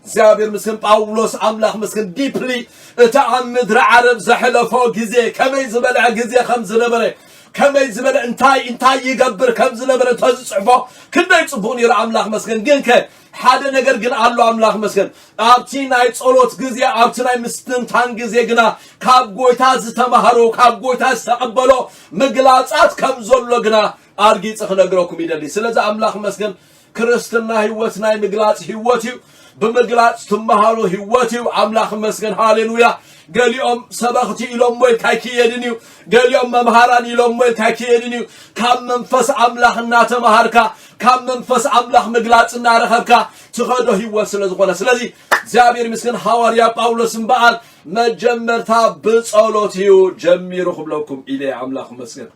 زيابير مسكن باولوس أملاخ مسكن ديبلي تعمد عرب زحلة فوق جزء كم يزبل عجزة خمس نبرة كم يزبل انتاي يقبر كم زنبرة تنزل صحفة كنا يصبوني را أملاخ مسكن جنك حدا نجر جن الله أملاخ مسكن أبتي نايت صلوت جزء أبتي ناي مستن تان جزء جنا كاب قويتاز تمهرو كاب قويتاز تقبلو مجلات كم زلوا جنا أرجيت أخنا جراكم يدلي سلزة أملاخ مسكن كريستنا هيوتنا مجلات هيوتيو بمجلات تمهرو هيوتيو أملاخ مسكن هاليلويا قال يوم سبختي إلهم ويل كاكي يدنيو قال يوم ممهران إلهم ويل كاكي يدنيو كم منفس أملاخ النات مهاركا كم منفس أملاخ مجلات النارخبكا تخدو هيوت سلزة سلزي زابير مسكن حواريا باولوس مبال مجمرتا بصلوتيو جميرو خبلوكم إلي أملاخ مسكن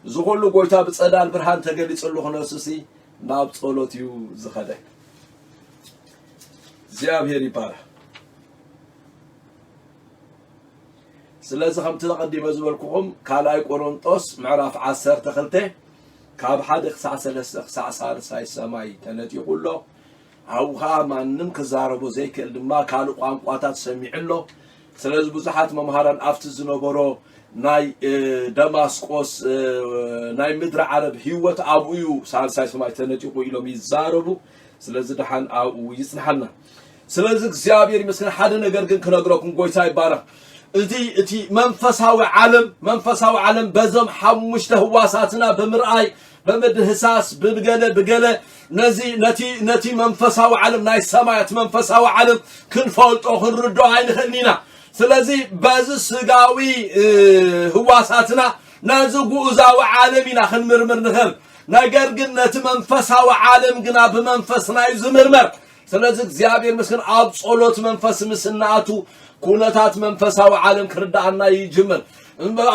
زغلو قويتا بتصدال برهان تقلي تصلو خنوسسي ناب صلوتيو زخده زيابير يبارا سلازي خمت تقدي مزولكم كالاي قرنطوس معراف 10 تخلته كاب حد خسع سلسة خسع صار ساي سماي تنتي يقول هاوها مانم كزاربو زي كلما كالو قانقواتات سميعلو سلازي بزحات ممهران افت زنبرو ناي دماسقوس ناي مدر عرب هيوت ابويو سال ساي سماي تنتي يقولوا يزاربو سلازي دحان او يصنحنا سلازي እግዚአብሔር ይመስገን ሓደ ነገር ግን ከነግረኩም ጎይታ ይባረክ እቲ መንፈሳዊ ዓለም በዘም ሐሙሽተ ህዋሳትና በምርአይ በመድህሳስ በገለ ነቲ መንፈሳዊ ዓለም ናይ ሰማያት መንፈሳዊ ዓለም ክንፈልጦ ክንርዶ አይንኸኒና ስለዚህ በዚ ስጋዊ ህዋሳትና ነዚ ጉዛዊ ዓለምና ክንምርምር ንኽእል ነገር ግን ነቲ መንፈሳዊ ዓለም ግና በመንፈስና ይዝምርመር ስለዚህ እግዚአብሔር መስከን አብ ጸሎት መንፈስ ምስናቱ ኩነታት መንፈሳዊ ዓለም ክርዳና ይጅምር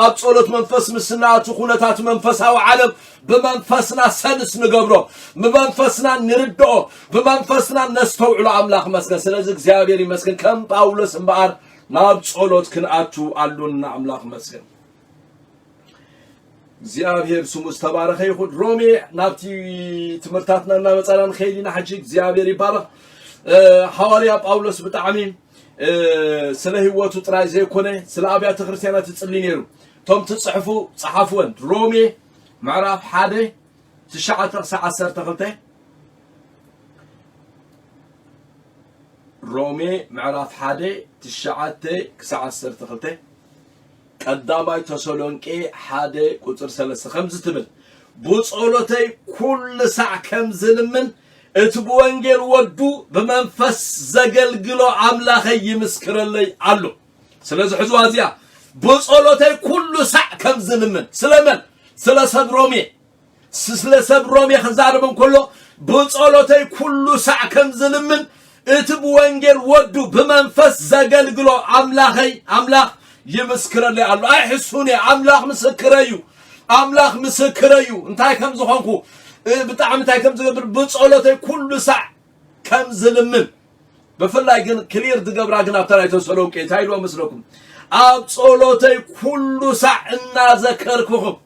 አብ ጸሎት መንፈስ ምስናቱ ኩነታት መንፈሳዊ ዓለም በመንፈስና ሰንስ ንገብሮ በመንፈስና ንርዶ በመንፈስና ነስተውዕሎ አምላክ መስከን ስለዚህ እግዚአብሔር ይመስገን ከም ጳውሎስ እምባር ናብ ጸሎት ክንአቱ አሉና አምላክ መስገን እግዚአብሔር ስሙ ተባረከ ይሁን ሮሜ ናብቲ ትምርታትናና መጻላን ኸይሊና ሐጂ እግዚአብሔር ይባረክ ሐዋርያ ጳውሎስ በጣም ስለ ህይወቱ ጥራይ ዘይኮነ ስለ አብያተ ክርስቲያናት ጽልይ ነሩ ቶም ትጽሕፉ ጸሐፉን ሮሜ ምዕራፍ 1 9-10 ሮሜ ምዕራፍ 1 9-10 ቀዳማይ ተሰሎንቄ 1 ቁጥር 3 ከምዝ ትብል በጸሎተይ ኩል ሰዓ ከምዝልምን እትብ ወንጌል ወዱ በመንፈስ ዘገልግሎ አምላኸ ይመስክረለይ አሉ ስለዚህ ሕዝዋዚያ በጸሎተይ ኩል ሰዓ ከምዝልምን ስለምን سلسب رومي خزاربن كله بصلوتي كل ساعة كم زلمن اتب وانجل ودو بمنفس زقلقلو أملاخ يمسكر لي الله يحسوني أملاخ مسكريو انتاي كم زخانكو بتاعم انتاي كم زقبر بصلوتي كل ساعة كم زلمن بفلاي كلير دقبرا قنا بترايتو سلوك تايلو مسلوكم بصلوتي كل ساعة إنا ذكركم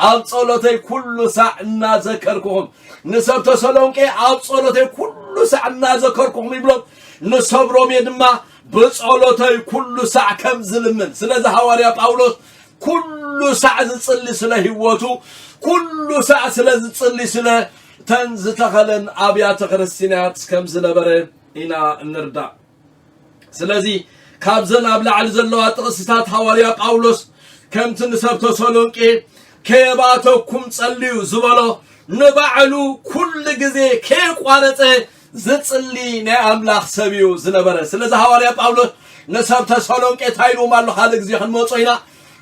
أبصلوتي كل ساعة نذكركم نسبت سلونكي أبصلوتي كل ساعة نذكركم يبلغ نصبروا ميدما بصلوتي كل ساعة كم زلمن سلازا حواريا باولوس كل ساعة تصلي سلا هيوتو كل ساعة سلازا تصلي سلا تنز تخلن أبيات كريستيانات كم زلبره إنا نردا سلازي كابزن أبلع على زلوات قصتات حواريا باولوس كم تنسبت سلونكي كيباتكم تصليو زبالو نبعلو كل جزء كيك وانته زتصلي نأملاخ سبيو زنبره سلزا حواريا باولوس نسبت سالونك تايلو مالو حالك زي خنموصينا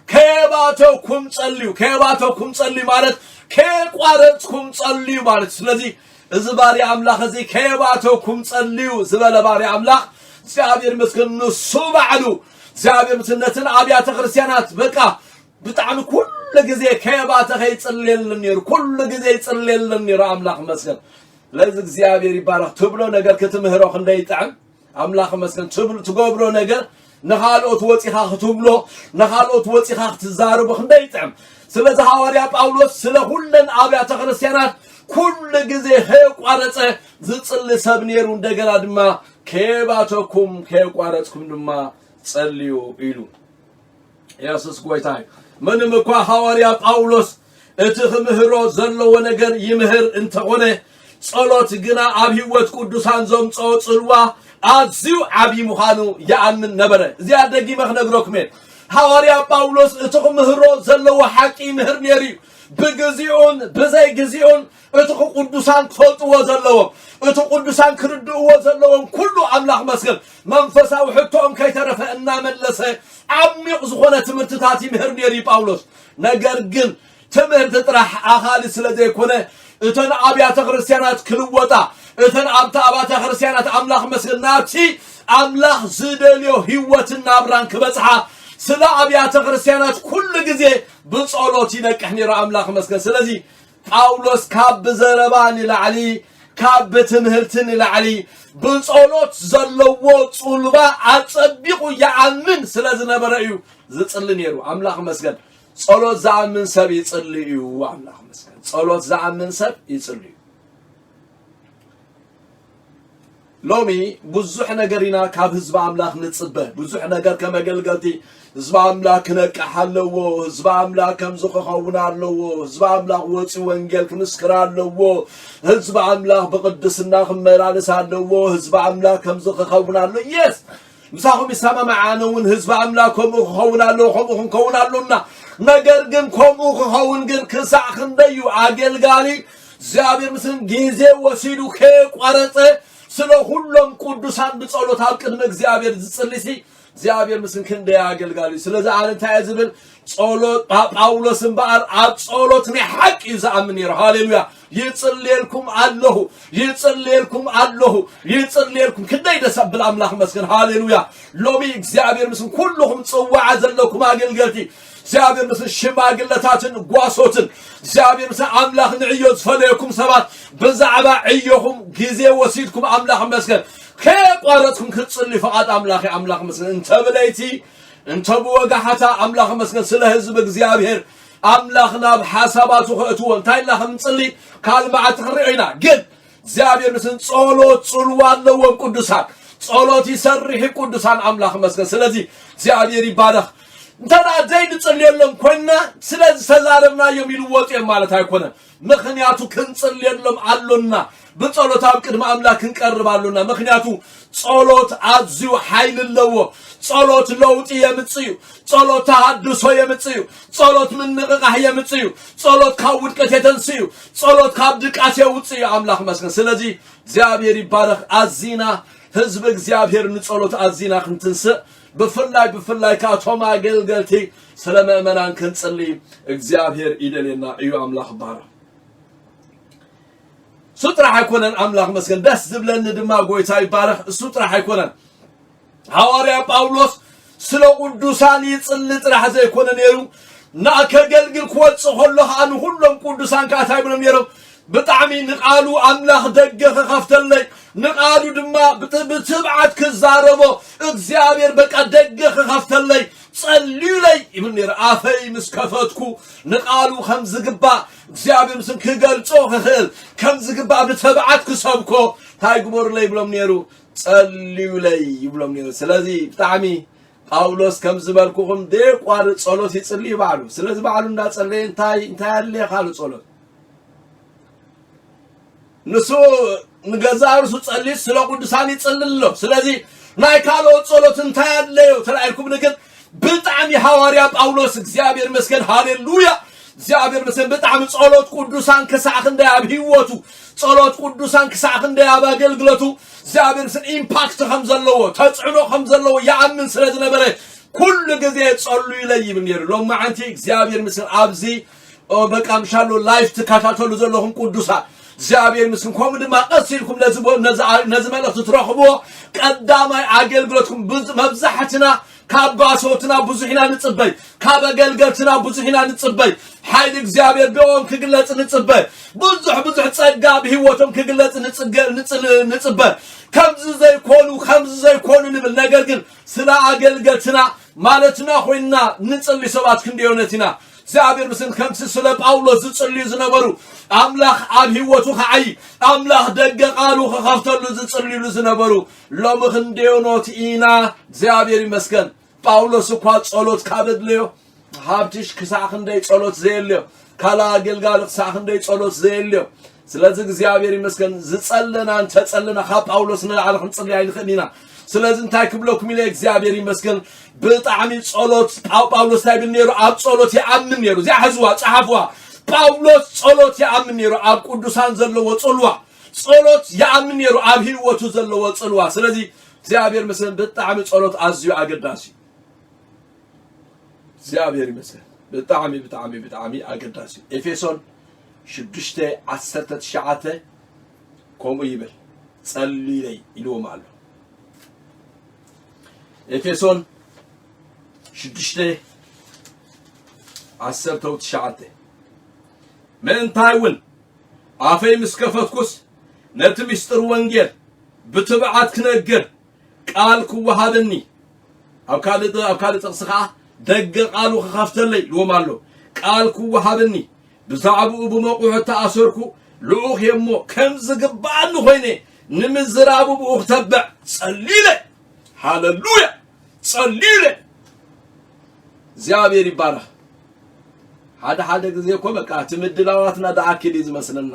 كيباتكم تصليو مالت كيك وانتكم تصليو مالت سلزي زباري أملاخ زي كيباتكم تصليو زبالا باري أملاخ زابير مسكن نصو بعلو زابير مسنتن أبيات كريستيانات بقى بتاعم كل جزء كيباته يصليل النير كل جزء يصليل النير أملاخ مسكن لازم زيابير يبارك تبلو نجار كتمهرو خندي يطعم أملاخ مسكن تقبلو نجار نخالوت وصيخ تبلو نخالوت وصيخ تزارب خندي يطعم سلازا حواريا باولوس سلا كلن أبيات كريستيانات كل جزء هيقارصه زصلي سبنيرو እንደገና ድማ كيباتكم كيقارصكم ድማ ጸልዩ ኢሉ ኢየሱስ ጎይታይ منم كوا حواريا باولوس اتخمهرو زلو ونجر يمهر انتقونه صلوت جنا عبيوت قدوسان زوم صلوا عزيو عبي مخانو يأمن نبره زيادة جي مخنقروك من حواريا باولوس اتخمهرو زلو حقي مهر نيري بجزيون بزي جزيون اتخو قدوسان تفلطو وزلوهم اتخو قدوسان كردو وزلوهم كله أملاخ مسكن منفسا وحطوهم كي ترفع إنا ملسه عميق زخونة تمرتتاتي مهر نيري باولوس نقرقن تمهر تطرح أخالي سلدي كونه اتن أبيات كريستيانات كلووتا اتن أبيات كريستيانات أملاخ مسكن ناتي أملاخ زدليو هيوة النابران كبسحة سلا أبيات كريستيانات كل جزء بصلوتي نكحني را أملاخ مسكن سلازي باولوس كاب زربان العلي كاب تمهرتن العلي بصلوت زلوو صلبا أتصبقوا يعمن سلازي نبرأيو زتصلنيرو أملاخ مسكن صلوت زعمن سب يصليو أملاخ مسكن صلوت زعمن سب يصليو لومي بزح نجرينا كاب حزب أملاخ نتصبه بزح نجر كما قلقلتي حزب أملاخ نكحلو حزب أملاخ كم زخ خونالو حزب أملاخ وصي وانجيل كنسكرالو حزب أملاخ بقدسنا خمرالسالو حزب أملاخ كم زخ خونالو يس مساهم يسمع معانا ون حزب أملاخ كم خونالو هم خونالونا نجر جن كم خون جن كسع خنديو عاجل قالي زابير مثل جيزة وسيلو كيك ورثة سلو كلهم قدوسان بصلوتات قدم እግዚአብሔር ዝጽልሲ እግዚአብሔር ምስን ክንደ ያገልጋሉ ስለዚህ አለን ታያዝብል ጸሎት ጳውሎስን ባር አጸሎት ነው ሐቅ ይዛምን ይራ ሃሌሉያ ይጽልልኩም አለሁ ክንደ ይደሰብል አምላክ መስገን ሃሌሉያ ሎሚ እግዚአብሔር ምስን ሁሉም ጽዋዓ ዘለኩም አገልገልቲ እግዚአብሔር ምስን ሽማግለታትን ጓሶትን እግዚአብሔር ምስን አምላክ ንዕዮ ዝፈለየኩም ሰባት በዛዕባ ዕዮኩም ጊዜ ወሲድኩም አምላክ መስገን ከቋረጥኩም ክጽልይ ፈቃድ አምላክ መስገን እንተ ብለይቲ እንተ በወጋሐታ አምላክ መስገን ስለ ህዝብ እግዚአብሔር አምላክና በሐሳባቱ ኸእቱ እንታይላህ ምጽልይ ካልማዓት ኽሪዕና ግን እግዚአብሔር ምስን ጸሎት ጽልዋለው ቅዱሳን ጸሎት ይሰርሕ ቅዱሳን አምላክ መስገን ስለዚህ እግዚአብሔር ይባረክ እንተና ዘይድ ጽልየለም ኮና ስለዚህ ተዛረብና የሚልወጥ ማለት አይኮነ ምክንያቱ ክንጽልየለም አሉና በጸሎት አብቅድማ አምላክ እንቀርባሉና ምክንያቱ ጸሎት አዝዩ ኃይል ለዎ ጸሎት ለውጥ የምጽዩ ጸሎት ተሐድሶ የምጽዩ ጸሎት ምንቅቃህ የምጽዩ ጸሎት ካውድቀት የተንስዩ ጸሎት ካብድቃት የውጽዩ አምላክ መስገን ስለዚህ እግዚአብሔር ይባረክ አዚና ህዝብ እግዚአብሔር ንጸሎት አዚና ክንትንስ በፍላይ ካቶማ አገልገልቲ ስለመመናን ክንጽልይ እግዚአብሔር ይደለና እዩ አምላክ ባራ ሱጥራ አይኮነን አምላክ መስገን ደስ ዝብለን ድማ ጎይታ ይባረክ ሱጥራ አይኮነን ሐዋርያ ጳውሎስ ስለ ቅዱሳን ይጽልይ ጥራህ ዘይኮነን ነሩ ናከገልግል ኮጽ ሆለህ አን ሁሉም ቅዱሳን ካታይ ብለም ነሩ بطعمي نقالو أملاخ دقة خفتلي نقالو دما بتبعت كزاربو اكزابير بقى دقة خفتلي صليو لي ابن رافي مسكفتكو نقالو خمس قبا اكزابير مسن كقلصو خخل خمس قبا بتبعت كسبكو تايقبور لي بلوم نيرو صليو لي بلوم نيرو سلازي بطعمي ጳውሎስ ከም ዝበልኩኹም ደቋር ጸሎት ይጽልይ ባሉ ስለዚህ ባሉ እንዳጸለየ እንታይ ያለ ካሉ ጸሎት ንሱ ንገዛርሱ ጸልይ ስለ ቅዱሳን ይጽልልሎ ስለዚህ ናይ ካሎ ጸሎት እንታይ ያለው ተላይኩም ነገር በጣም የሐዋርያ ጳውሎስ እግዚአብሔር መስገን ሃሌሉያ እግዚአብሔር መስገን በጣም ጸሎት ቅዱሳን ከሳਖ እንዳያብ ህይወቱ ጸሎት ቅዱሳን ከሳਖ እንዳያብ አገልግሎቱ እግዚአብሔር ስን ኢምፓክት ከምዘለው ተጽዕኖ ከምዘለው ያአምን ስለዝነበረ ኩሉ ጊዜ ጸልዩ ይለይብን ይሩ ለማዓንቲ እግዚአብሔር መስገን አብዚ በቃምሻሎ ላይፍ ተካታተሉ ዘለኹም ቅዱሳን እግዚአብሔር መስገን ኮምድማ ቀሲልኩም ነዝመለክቱ ትረኽቦ ቀዳማይ አገልግሎትኩም መብዛሕትና ካባሶትና ብዙሕና ንጽበይ ካበገልገልትና ብዙሕና ንጽበይ ኃይል እግዚአብሔር ቢኦም ክግለጽ ንጽበይ ብዙሕ ጸጋ በህይወቶም ክግለጽ ንጽበይ ከምዝ ዘይኮኑ ንብል ነገር ግን ስለ አገልገልትና ማለትና ሆይና ንጽልይ ሰባት ክንዲዮነትና እግዚአብሔር መስገን ከምስ ስለ ጳውሎስ ዝጽልዩ ዝነበሩ አምላክ አብ ህይወቱ ከአይ አምላክ ደገቃሉ ከኸፍተሉ ዝጽልዩ ዝነበሩ ለምኽንዲዮኖት ኢና እግዚአብሔር ይመስገን ጳውሎስ እኮ ጸሎት ካበድልዮ ሀብትሽ ክሳኽ እንደይ ጸሎት ዘየልዮ ካላ አገልጋል ክሳኽ እንደይ ጸሎት ዘየልዮ ስለዚህ እግዚአብሔር ይመስገን ዝጸለና ተጸለና ጳውሎስ ነዓል ክንጽልይ አይንኸኒና ስለዚህ እንታይ ክብለኩም ኢለ እግዚአብሔር ይመስገን በጣም ጸሎት ጳውሎስ ላይ ብንየሩ አብ ጸሎት ያአምን ነሩ ዚያህዝዋ ጻሐፍዋ ጳውሎስ ጸሎት ያአምን ነሩ አብ ቅዱሳን ዘለዎ ጸልዋ ጸሎት ያአምን ነሩ አብ ህይወቱ ዘለዎ ጸልዋ ስለዚህ እግዚአብሔር መስገን በጣም ጸሎት አዝዩ አገዳሲ እግዚአብሔር ይመስገን በጣም አገዳሲ ኤፌሶን 6:19 ቆሞ ይበል ጸልይ ላይ ይሎማል ኤፌሶን 6:19 መንታይውን አፈይ ምስከፈትኩስ ነትምስጥር ወንጌል በትብዓት ክነገር ቃል ኩዋሃበኒ አብካለ ጥቅስኻ ደገ ቃሉ ከኸፍተለይ ይሎማል ቃል ኩዋሃበኒ ብዛዕቡ በመቁሕ ተአሰርኩ ልኡኽ የሞ ከምዝ ግባን ሆይኔ ንምዝራቡ ብኡኽተበዕ ጸልይ ሃሌሉያ ጸልይ እግዚአብሔር ይባረክ ሓደ ጊዜ እኮ በቃ ትምድላዋትና ዳአኪድ ይዝመስልና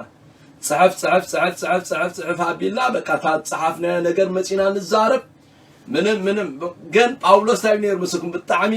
ጽሕፍ አቢላ በቃ ታጽሐፍና ነገር መጪና ንዛረብ ምንም ግን ጳውሎስ ታይነር መስኩም በጣም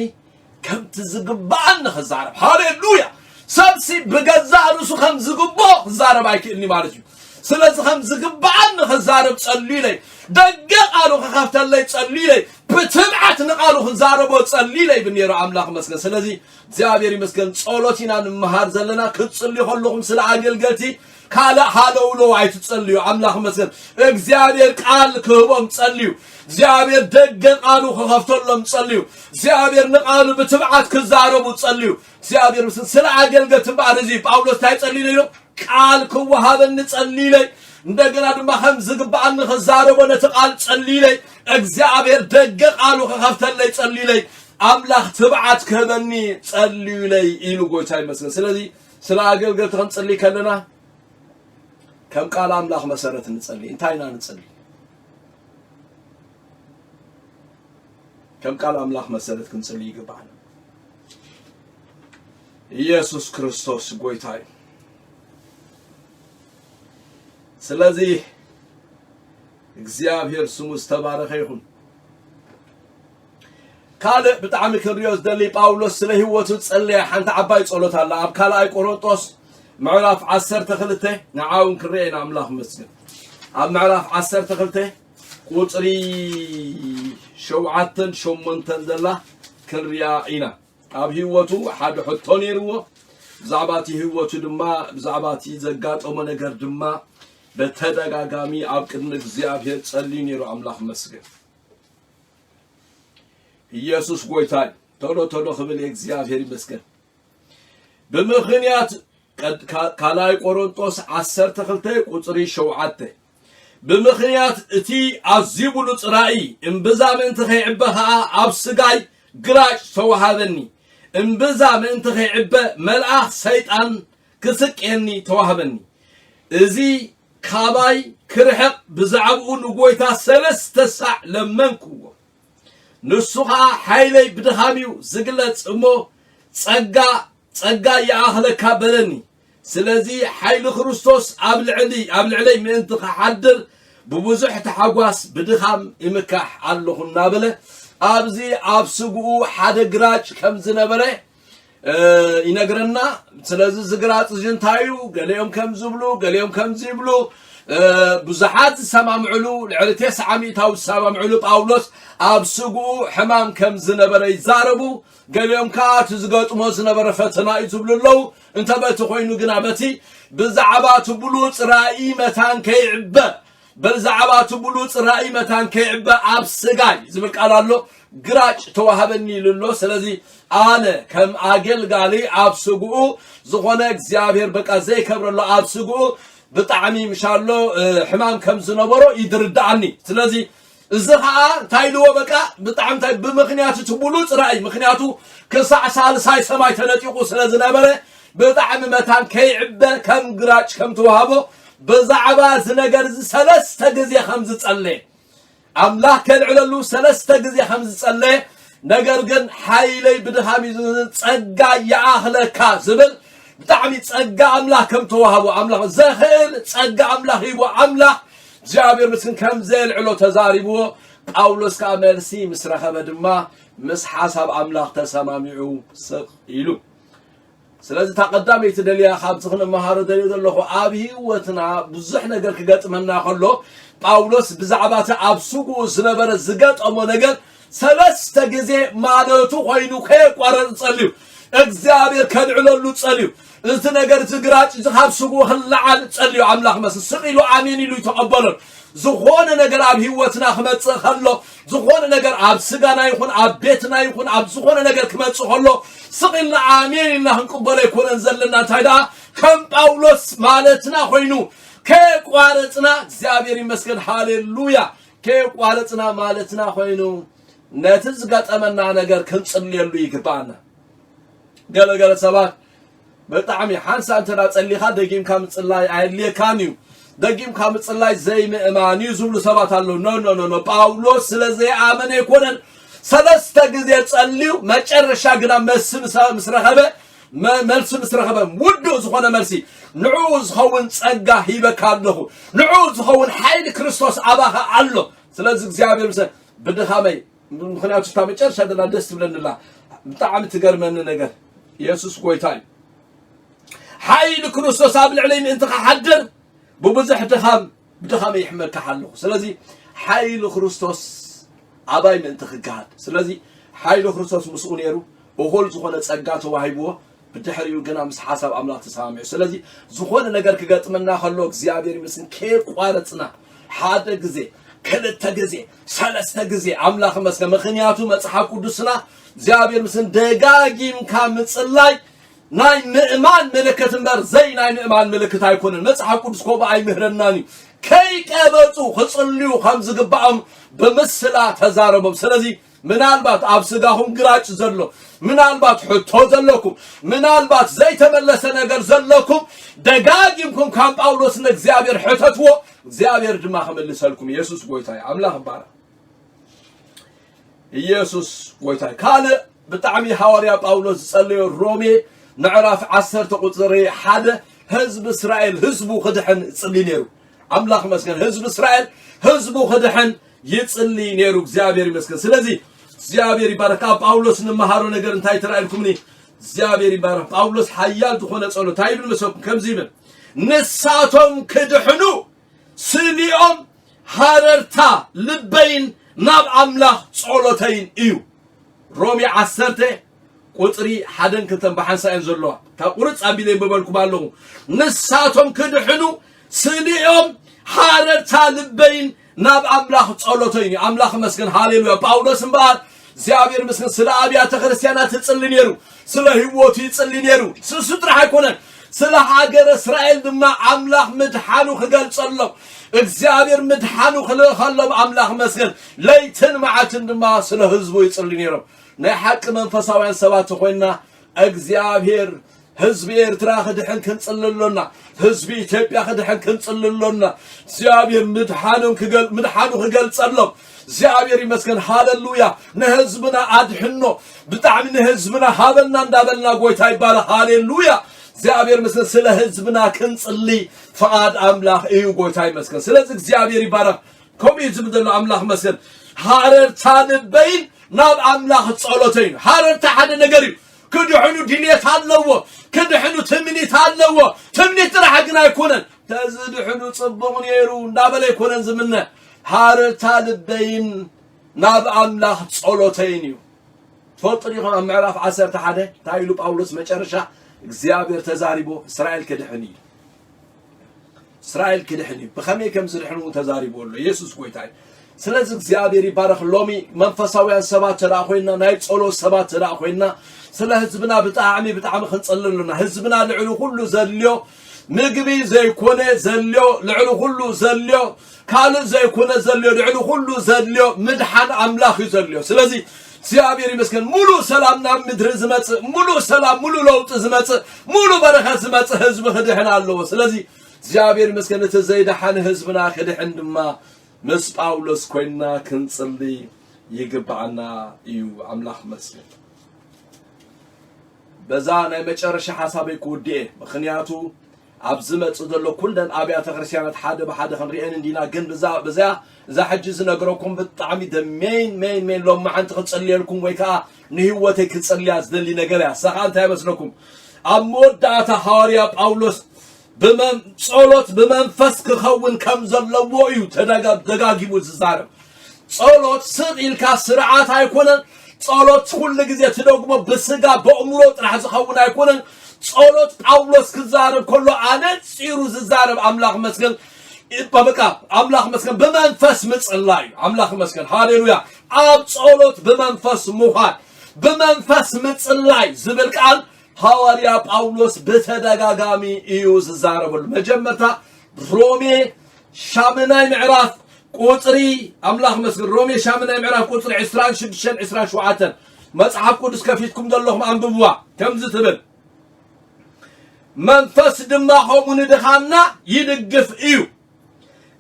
ከምት ዝግባን ንዛረብ ሃሌሉያ ሰብሲ በገዛ ርሱ ከም ዝግቦ ዛረብ አይክልኒ ማለት ነው ስለዚህ ከም ዝግባን ንዛረብ ጸልይ ላይ ደገ ቃሉ ከኸፍተለይ ጸልይ ላይ በትብዓት ንቃሉ ክንዛረቦ ጸልይ ላይ ብንየሩ አምላክ መስገን ስለዚህ እግዚአብሔር ይመስገን ጸሎቲና ንመሃር ዘለና ክጽልይ ሆለኩም ስለ አገልገልቲ ካለ ሃለውሎ አይትጸልዩ አምላክ መስገን እግዚአብሔር ቃል ክህቦም ጸልዩ እግዚአብሔር ደገ ቃሉ ከኸፍተሎም ጸልዩ እግዚአብሔር ንቃሉ በትብዓት ክዛረቡ ጸልዩ እግዚአብሔር መስገን ስለ አገልገልቲ ባርዚ ጳውሎስ ታይጸልይ ነው ቃል ክዋሃበን ጸልይ ላይ እንደገና ድማ ከም ዝግባን ከዛረቦ ነተቃል ጸልይ ላይ እግዚአብሔር ደገ ቃሉ ከኸፍተለይ ጸልይ ላይ አምላክ ትብዓት ከበኒ ጸልዩ ላይ ኢሉ ጎይታ ይመስገን ስለዚህ ስለ አገልግሎት ክንጸልይ ከለና ከም ቃል አምላክ መሰረት እንጸልይ እንታይና እንጸልይ ከም ቃል አምላክ መሰረት ክንጸልይ ይገባል ኢየሱስ ክርስቶስ ጎይታዬ ስለዚህ እግዚአብሔር ስሙ ተባረከ ይሁን ካለ በጣም ከሪዮስ ደሊ ጳውሎስ ስለ ህይወቱ ጸለየ ሓንተ ዓባይ ጸሎት አለ አብ ካልአይ ቆሮንጦስ ምዕራፍ 12 ንዓውን ክሬና አምላክ መስገን አብ ምዕራፍ 12 ቁጥሪ ሸውዓተን ሸሞንተን ዘላ ክንሪያ ኢና ኣብ ህይወቱ ሓደ ሕቶ ነይርዎ ብዛዕባቲ ህይወቱ ድማ ብዛዕባቲ ዘጋጠመ ነገር ድማ በተደጋጋሚ ኣብ ቅድሚ እግዚአብሔር ጸልይ ነይሩ አምላክ መስገን ኢየሱስ ጎይታይ ቶሎ ክብል እግዚአብሔር ይመስገን በምኽንያት ካላይ ቆሮንቶስ 12 ቁጥሪ 7 በምኽንያት እቲ አዚቡሉ ጽራኢ እምብዛም ተኸይዕበኻ ኣብ ስጋይ ግራጭ ተዋሃበኒ እምብዛም ተኸይዕበ መልአክ ሰይጣን ክስቀኒ ተዋሃበኒ እዚ ካባይ ክርሕቕ ብዛዕብኡ ንጎይታ 3 ሰዕ ለመንኩዎ ንሱኻ ሓይለይ ብድኻሚው ዝግለጽ እሞ ጸጋ ያኣኽለካ በለኒ ስለዚ ሓይሊ ክርስቶስ ኣብ ልዕለይ ምእንቲ ክሓድር ብብዙሕ ተሓጓስ ብድኻም ይምካሕ ኣለኹ እናበለ ኣብዚ ኣብ ስጉኡ ሓደ ግራጭ ከም ዝነበረ ይነግረና ስለዚ ዝግራጭ ጅንታዩ ገሊኦም ከም ዝብሉ ገሊኦም ከም ዝብሉ ብዙሓት ሰማምዕሉ ልዕሊ 900 ሰማምዕሉ ጳውሎስ ኣብ ስጉኡ ሕማም ከም ዝነበረ ይዛረቡ ገሊኦም ከዓ ትዝገጥሞ ዝነበረ ፈተና ይዝብሉለው እንተበቲ ኮይኑ ግና በቲ ብዛዕባቱ ብሉጽ ራእይ መታን ከይዕበ በዛዕባቱ ብሉጽ ራእይ መታን ከይዕበ ኣብ ስጋይ ዝብል ቃል ኣሎ ግራጭ ተዋሃበኒ ይልሎ ስለዚ ኣነ ከም ኣገልጋሊ ኣብ ስጉኡ ዝኾነ እግዚአብሔር በቃ ዘይከብረሎ ኣብ ስጉኡ ብጣዕሚ ምሻሎ ሕማም ከም ዝነበሮ ይድርዳኣኒ ስለዚ እዚ ከዓ ታይልዎ በቃ ብጣዕሚ ታይ ብምኽንያቱ ትብሉጽ ራእይ ምኽንያቱ ክሳዕ ሳልሳይ ሰማይ ተነጢቁ ስለዝነበረ ብጣዕሚ መታን ከይዕበ ከም ግራጭ ከም ተዋሃቦ በዛዕባ ዝነገር 3 ግዜ ከም ዝጸለየ አምላክ ከልዕለሉ 3 ግዜ ከም ዝጸለየ ነገር ግን ሓይለይ ብድኻሚ ጸጋ ያኣኽለካ ዝብል ብጣዕሚ ጸጋ አምላክ ከም ተዋሃቦ አምላክ ዘኽእል ጸጋ አምላክ ይቦ አምላክ እግዚአብሔር ምስን ከም ዘልዕሎ ተዛሪብዎ ጳውሎስ ከዓ መልሲ ምስ ረኸበ ድማ ምስ ሓሳብ አምላክ ተሰማሚዑ ስቕ ኢሉ ስለዚ ተቀዳመይቲ ደልያ ካብቲ ክንመሃሮ ደልዩ ዘለኹ ኣብ ህይወትና ብዙሕ ነገር ክገጥመና ከሎ ጳውሎስ ብዛዕባቲ ኣብ ስጉኡ ዝነበረ ዝገጠሞ ነገር 3 ግዜ ማለቱ ኮይኑ ከይቋረጽ ጸልዩ እግዚአብሔር ከልዕለሉ ጸልዩ እዚ ነገር ዝግራጭ ዝኻብ ስጉኡ ክልዓል ጸልዩ አምላክ መስል ስቂሉ አሜን ኢሉ ይተቀበሉ ዝኾነ ነገር ኣብ ህይወትና ክመጽእ ከሎ ዝኾነ ነገር ኣብ ስጋና ይኹን ኣብ ቤትና ይኹን ኣብ ዝኾነ ነገር ክመጽእ ከሎ ስቂልና አሜን ኢልና ክንቅበሎ ይኮነን ዘለና እንታይ ደኣ ከም ጳውሎስ ማለትና ኮይኑ ከይቋረጽና እግዚአብሔር ይመስገን ሃሌሉያ ከይቋረጽና ማለትና ኮይኑ ነቲ ዝገጠመና ነገር ክንጽልየሉ ይግባአና ገለገለ ሰባት በጣዕሚ ሓንሳ እንተና ጸሊኻ ደጊምካ ምጽላይ ኣይልየካን እዩ ደጊምካ ምጽላይ ዘይምእማን እዩ ዝብሉ ሰባት ኣለዉ ኖ ጳውሎስ ስለዘይኣመነ ይኮነን 3 ግዜ ጸልዩ መጨረሻ ግና መልሲ ምስ ረኸበ ውዱእ ዝኾነ መልሲ ንዑ ዝኸውን ጸጋ ሂበካ ኣለኹ ንዑ ዝኸውን ሓይሊ ክርስቶስ ኣባኻ ኣሎ ስለዚ እግዚአብሔር ምስ ብድኻመይ ምኽንያቱ እታ መጨረሻ ደላ ደስ ትብለንላ ብጣዕሚ ትገርመኒ ነገር ኢየሱስ ጎይታ እዩ ሓይሊ ክርስቶስ ኣብ ልዕለይ ምእንቲ ክሓድር ብብዙሕ ድኻም ይሕመልካ ኣለኹ ስለዚ ሓይሊ ክርስቶስ ኣባይ ምእንቲ ክገሃድ ስለዚ ሓይሊ ክርስቶስ ምስኡ ነይሩ እኹል ዝኾነ ጸጋ ተዋሂብዎ ብድሕሪኡ ግና ምስ ሓሳብ አምላክ ተሰማሚዑ ስለዚ ዝኾነ ነገር ክገጥመና ከሎ እግዚአብሔር ይመስገን ከይቋረጽና ሓደ ግዜ ክልተ ግዜ 3 ግዜ አምላክ መስገን ምኽንያቱ መጽሓፍ ቅዱስና እግዚአብሔር ምስን ደጋጊምካ ምጽላይ ናይ ምእማን ምልክት እምበር ዘይ ናይ ምእማን ምልክት ኣይኮነን መጽሓፍ ቅዱስ ኮባ ኣይምህረናኒ ከይቀበጹ ክጽልዩ ከም ዝግባኦም ብምስላ ተዛረቦም ስለዚ ምናልባት ኣብ ስጋኹም ግራጭ ዘሎ ምናልባት ሕቶ ዘለኩም ምናልባት ዘይተመለሰ ነገር ዘለኩም ደጋጊምኩም ከም ጳውሎስ ንእግዚአብሔር ሕተትዎ እግዚአብሔር ድማ ከመልሰልኩም ኢየሱስ ጎይታይ አምላክ ባራ ኢየሱስ ጎይታይ ካለ ብጣዕሚ ሐዋርያ ጳውሎስ ጸልዮ ሮሜ ምዕራፍ 10 ቁጥሪ 1 ህዝብ እስራኤል ህዝቡ ክድሕን ጽልይ ነይሩ አምላክ መስገን ህዝብ እስራኤል ህዝቡ ክድሕን ይጽልይ ነይሩ እግዚአብሔር ይመስገን ስለዚ እግዚአብሔር ይባረክ ጳውሎስ ንመሃሮ ነገር እንታይ ተራእልኩምኒ እግዚአብሔር ይባረክ ጳውሎስ ሓያል ዝኾነ ጸሎት አይብል መስኩም ከምዚ ይብል ንሳቶም ክድሕኑ ስሊኦም حررتا لبين ناب أملاخ صولتين إيو رومي عسرته قطري حدن كتن بحنسا ينزلوها كقرص أبيلين ببالكم بالله نساتهم كدحنو سنيهم حررتا لبين ناب أملاخ صولتين أملاخ مسكن هاليلويا باولوس مبار زيابير مسكن سلا أبيات خريستيانات تصلي نيرو سلا هيوتي تصلي نيرو سطرح يكونن سلا حاجر إسرائيل دما أملاخ مدحانو خجل صلوا እግዚአብሔር መድኃኑ خلهم أملاخ مسكن ليتن معتن دما سلا حزبو يصلي نيرو ናይ حق መንፈሳውያን ሰባት ኮይና እግዚአብሔር ህዝብ ኤርትራ ከድሕን ክንጽልሎና ህዝብ ኢትዮጵያ ከድሕን ክንጽልሎና እግዚአብሔር መድኃኑ ክገልጸሎም እግዚአብሔር ይመስገን ሃሌሉያ ነህዝብና አድሕኖ ብጣዕሚ ነህዝብና ሃበልና እንዳበልና ጎይታ ይባላል ሃሌሉያ እግዚአብሔር መስገን ስለ ህዝብና ክንጽልይ ፈቃድ አምላክ እዩ ጎይታ ይመስገን ስለዚህ እግዚአብሔር ይባረክ ኮሚት ዝምደሎ አምላክ መስገን حررت لبين ناب أملاخ صولتين حررت حد نجري كدحنو دنيا تاللوا كدحنو تمني تاللوا تمني ترى حقنا يكونن تزدحنو صبغن يرو نابل يكونن زمنا حررت لبين ناب أملاخ صولتين فطري خنا معرف عسرت حدا تايلو باولوس مጨረሻ እግዚአብሔር ተዛሪቦ እስራኤል كدحني بخمي كم زرحنو تزاريبو ኢየሱስ ጎይታይ ስለዚህ እግዚአብሔር ይባረክ ሎሚ መንፈሳውያን ሰባት ተራኾይና ናይ ጸሎት ሰባት ተራኾይና ስለ ህዝብና በጣም ክንጸልልና ህዝብና ልዕሉ ሁሉ ዘልዮ ምግቢ ዘይኮነ ዘልዮ ልዕሉ ሁሉ ዘልዮ ካል ዘይኮነ ዘልዮ ልዕሉ ሁሉ ዘልዮ ምድሓን አምላኽ ዘልዮ ስለዚህ እግዚአብሔር ይመስገን ሙሉ ሰላምና ምድር ዝመጽ ሙሉ ሰላም ሙሉ ለውጥ ዝመጽ ሙሉ በረከት ዝመጽ ህዝብ ክድሕን አለው ስለዚህ እግዚአብሔር ይመስገን ተዘይደሓን ህዝብና ክድሕን ድማ مس باولوس كوينا كنصلي يغبعنا يو املاح مسكن بزانا مጨረሻ حسابي كودي مخنياتو ابزمت دلو كلن ابيات ክርስቲያናት حدا بحدا خنريان اندينا ግን بزا حجز نغركم بطعمي مين لو ما انت تصلي لكم ويكا نهوتي كتصلي ازدلي ነገር ያሳኻንታ ይመስለኩም አሞዳታ ሐዋርያ ጳውሎስ ጸሎት በመንፈስ ከኸውን ከም ዘለዎ እዩ ተደጋግሞ ዝዛረብ ጸሎት ስርኢልካ ስርዓት አይኮነን ጸሎት ሁሉ ጊዜ ተደግሞ በስጋ በእምሮ ጥራህ ዝኸውን አይኮነን ጸሎት ጳውሎስ ክዛረብ ኮሎ አነጽሩ ዝዛረብ አምላክ መስገን ይባበቃ አምላክ መስገን በመንፈስ ምጽላይ አምላክ መስገን ሃሌሉያ አብ ጸሎት በመንፈስ ሙሃድ በመንፈስ ምጽላይ ዝብል ቃል ሐዋርያ ጳውሎስ በተደጋጋሚ ኢዩስ ዛረበል መጀመርታ ሮሜ ሻምናይ ምዕራፍ ቁጥሪ አምላክ መስገን ሮሜ ሻምናይ ምዕራፍ ቁጥሪ 26 መጽሐፍ ቅዱስ ከፊትኩም ደለኹም አንብቡዋ ከምዝ ትብል መንፈስ ድማ ሆሙን ደኻና ይድግፍ እዩ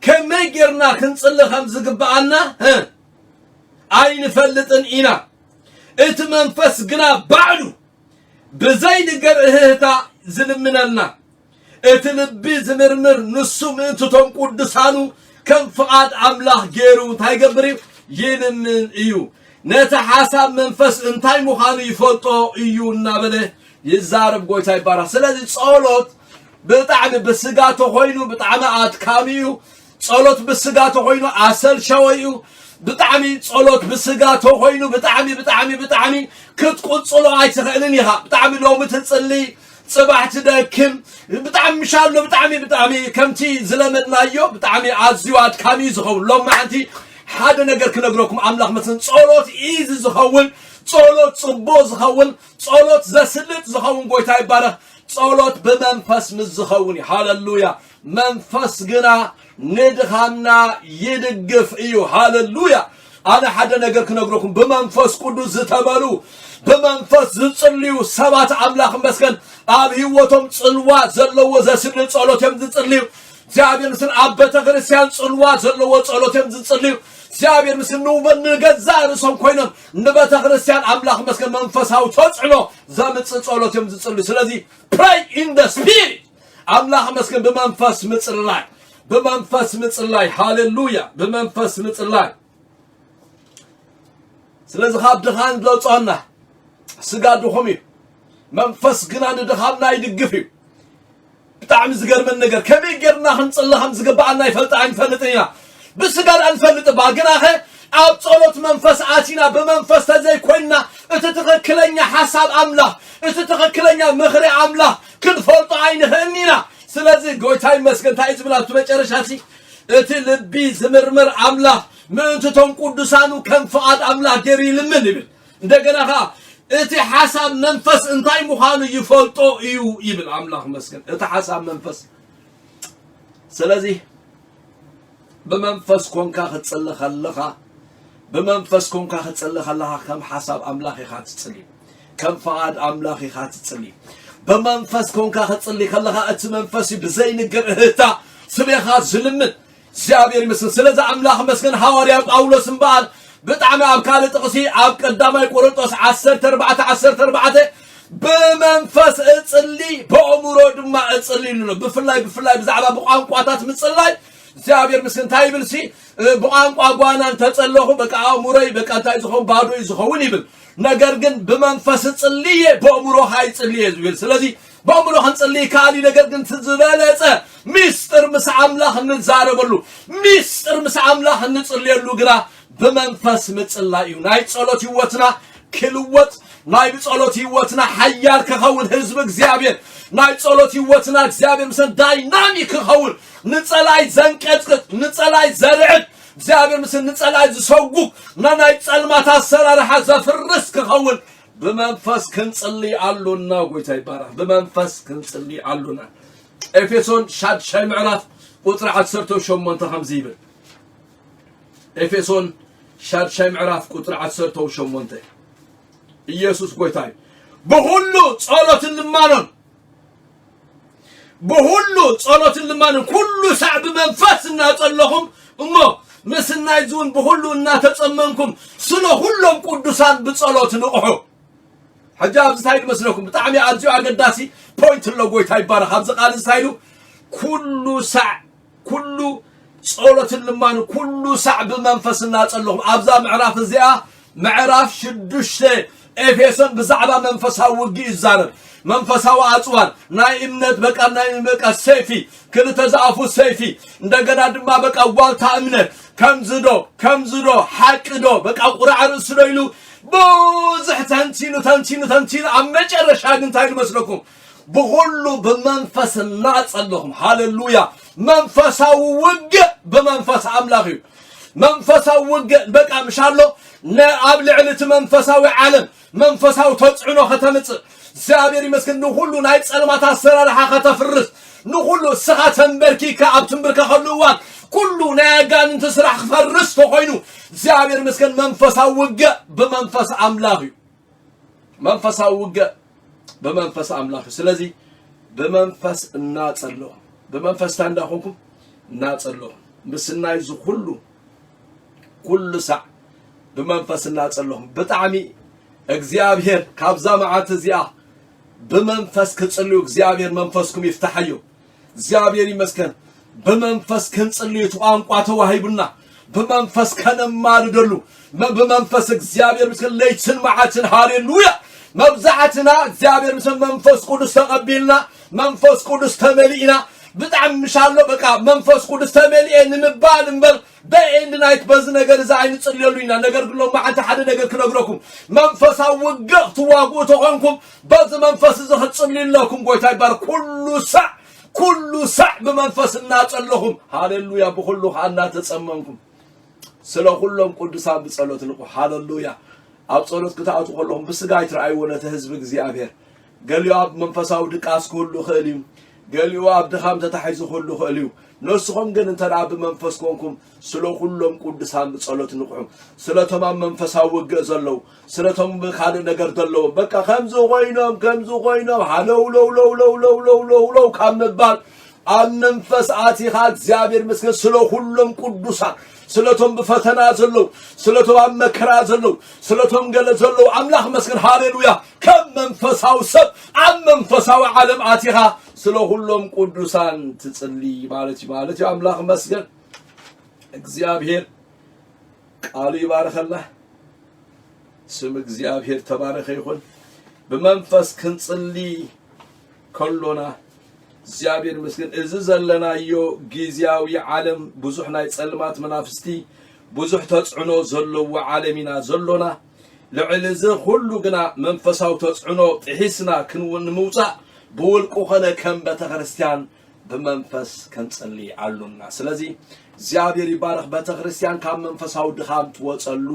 ከመገርና ክንጽል ከምዝ ግባአና አይንፈልጥን ኢና እት መንፈስ ግና ባዕሉ بزاي نقر اهتا زلمنالنا اتلبي زمرمر نسو منتو تنقود دسانو كم فقاد عملاح جيرو تايقبري يلمن ايو نتا حاساب منفس انتاي مخانو يفلطو ايو النابله يزارب قوي تاي بارا سلازي صولوت بطعم بسقاتو خوينو بطعم اتكاميو صولوت بسقاتو خوينو عسل شويو بطعمي صلوت بسقاتو خوينو بطعمي كتقول صلو عايتخلنيها بطعمي لو متتصلي صباح تدكم بطعمي مشالو بطعمي كمتي زلمتنايو بطعمي عزيوات كامي زخول لو ما انتي حدا نجر كنغركم املاح مثلا صلوت ايز زخول صلوت صبو زخول صلوت زسلت زخون قويتا يبارك صلوت بمنفس مزخوني هاللويا منفس غنا ندخامنا يدقف ايو هاللويا انا حدا نجر كنغركم بمنفس قدوس زتبالو بمنفس زصليو سبات املاح مسكن اب هيوتهم صلوا زلو زسل صلوت يمزصليو እግዚአብሔር ምስል አበተ ክርስቲያን ጽልዋ ዘለው ጸሎተም ዝጽልዩ እግዚአብሔር ምስል ነው በነገዛር ሰው ኮይነ ንበተ ክርስቲያን አምላክ መስከን መንፈሳው ተጽዕኖ ዘምጽ ጸሎተም ዝጽልዩ ስለዚህ pray in the spirit አምላክ መስከን በመንፈስ ምጽላይ ሃሌሉያ በመንፈስ ምጽላይ ስለዚህ ሀብድኻን ለጻና ስጋዱኹም መንፈስ ግን አንድ ድኻምና ይድግፍ بتعم زجر من نجر كم يجرنا خنصلهم زجبعنا يفلت عن فلتنا بسجال أنفلت باقناها أبطلت منفس آتينا بمنفس تزي كوينا اتتغكلنيا حساب أملا اتتغكلنيا مخري أملا كن فلط عينه النينا سلازي قويتاي مسكن تايز بلا تبجرشاتي اتلبي زمرمر أملا من تتم قدسانو كم فعاد أملا ديري لمن يبل دقناها اتي حساب منفس انتاي مخانو يفلطو يبل أملا مسكن اتي حساب منفس سلازي بمنفس كونكا ختصلخ اللخا بمنفس كونكا ختصلخ اللخا كم حساب أملاخي خاتتصلي كم فعاد أملاخي خاتتصلي بمنفس كونكا ختصلي خلخا ات منفسي بزين قرهتا سبيخا زلمت زابير مسكن سلازا أملاخ مسكن حواري أولو سنبال بتعمي أبكالي تقسي أب قدامي قرنطوس 14 بمنفس اتصلي بأمورو دما اتصلي لنو بفلاي بزعبا بقام قواتات متصلاي زابير مسكن تايبل سي بقام قوانا تتصلوخو بقى أموري بقى تايزخون بادو يزخون يبل نقرقن بمنفس اتصلي بأمورو هاي اتصلي يزويل سلازي بأمورو هنصلي كالي نقرقن تزبالة ميستر مسا عملاخ نتزاربلو ميستر مسا عملاخ نتصلي اللو قرا بمنفس متصلايو نايت صلوتي واتنا كلوت نايت صلوتي واتنا حيال كخول حزب እግዚአብሔር نايت صلوتي واتنا እግዚአብሔር مسن دايناميك كخول نصلاي زنقطقط نصلاي زرعت እግዚአብሔር مسن نصلاي زسوق نايت صلمات አሰራርሐ ዘፍርስ كخول بمنفس كنصلي አሉና ጎይታ ይባራል بمنفس كنصلي አሉና ኤፌሶን ሻድ ምዕራፍ ቁጥር 18 ይብል ኤፌሶን ሻድ ምዕራፍ ቁጥር 18 ኢየሱስ ጎይታይ በሁሉ ጸሎትን ልማኖን ሁሉ ሰዓብ መንፈስና ጸሎኹም እሞ መስናይዙን በሁሉ እና ተጸመንኩም ስለ ሁሉም ቅዱሳን በጸሎት ንቁሑ حجاب زايد مسلكم بتعمي أرجع قداسي بوينت اللوجوي تايبار خمسة قال زايدو كل صولة اللمان كل ساعة بمنفس الناس اللهم أبزا معراف الزياء معراف شدوش إفيسون بزعبا منفسها وقي الزارب منفسها وأطوان نايمنت بقى نايم بقى سيفي كل تزعفو سيفي ندقنا دما بقى والتا امنت كم زدو حق دو بقى قرع رسلو بوزح تنتين عمج الرشاقن تايل مسلكم بغلو بمنفس الناس اللهم هاللويا منفسها وقع بمنفس عملاغي منفسها وقع بقى مشالو نقابل علت منفسها وعالم منفسها وتوصعنو ختمت زابير مسكن نخلو نايت سلمات السرارحة ختفرس نخلو السخة تنبركي كعب تنبركي خلوان كله ناقان تسرح فرس تخينو زابير مسكن منفسها وقع بمنفس عملاغي منفسها وقع بمنفس عملاغي سلازي بمنفس الناس اللهم بمنفس تندخونكم الناس اللهم بس النايز كل ساعة بمنفس الناس اللهم بتعمي እግዚአብሔር ካብዛ ማዓት እዚያ በመንፈስ ከጸልዩ እግዚአብሔር መንፈስኩም ይፍታሐዩ እግዚአብሔር ይመስገን በመንፈስ ከጸልዩ ቋንቋ ተዋሂቡና በመንፈስ ከነማርደሉ በመንፈስ እግዚአብሔር ምስል ለይትን ማዓትን ሃሌሉያ መብዛዓትና እግዚአብሔር ምስል መንፈስ ቅዱስ ተቀበልና መንፈስ ቅዱስ ተመሊና بتعم مشالله بقى منفس قدس تملئ نمبال نبر بين نايت بز نجر زعين تصليلوينا نجر كلهم ما حتى حدا نجر كنقركم منفس وقعت واقوت عنكم بز منفس زه تصلي لكم قوي بار كل ساعة بمنفس الناس اللهم هاللويا بخلو حنا تسمنكم سلا كلهم قدسان بصلوت نقو هاللويا اب صلوت كتاعت كلهم بسغايت راي ولا تهزب እግዚአብሔር قالوا اب منفساو دقاس كله خليم قالوا عبد خامته تحيز كله خليو نسخم جن انت راب منفس كونكم سلو كلهم قدسان بصلوت نقحم سلا تمام منفساو وجزلو سلا تم بخاد نجر دلو بقى خمزو غينام حلو لو كم نبال المنفس آتيخات زابير مسكن سلو كلهم قدسان سلتهم بفتنا زلو سلتهم مكرا زلو سلتهم قال زلو أملاخ مسكن هاليلويا كم منفساو سب منفساو عالم آتيها سلو كلهم قدسان تتصلي مالتي أملاخ مسكن እግዚአብሔር ቃሉ ይባረክ الله ስም እግዚአብሔር ተባረከ ይሁን በመንፈስ ክንጽሊ كلنا እግዚአብሔር ይመስገን እዚ ዘለናዮ ግዚያዊ ዓለም ብዙሕ ናይ ጸልማት መናፍስቲ ብዙሕ ተጽዕኖ ዘለዎ ዓለሚና ዘሎና ልዕል እዚ ሁሉ ግና መንፈሳዊ ተጽዕኖ ጥሒስና ክንምውጻእ ብውልቁ ኾነ ከም ቤተ ክርስቲያን በመንፈስ ከንጸልይ አሉና ስለዚህ እግዚአብሔር ይባረክ ቤተ ክርስቲያን ካብ መንፈሳዊ ድኻም ትወጸሉ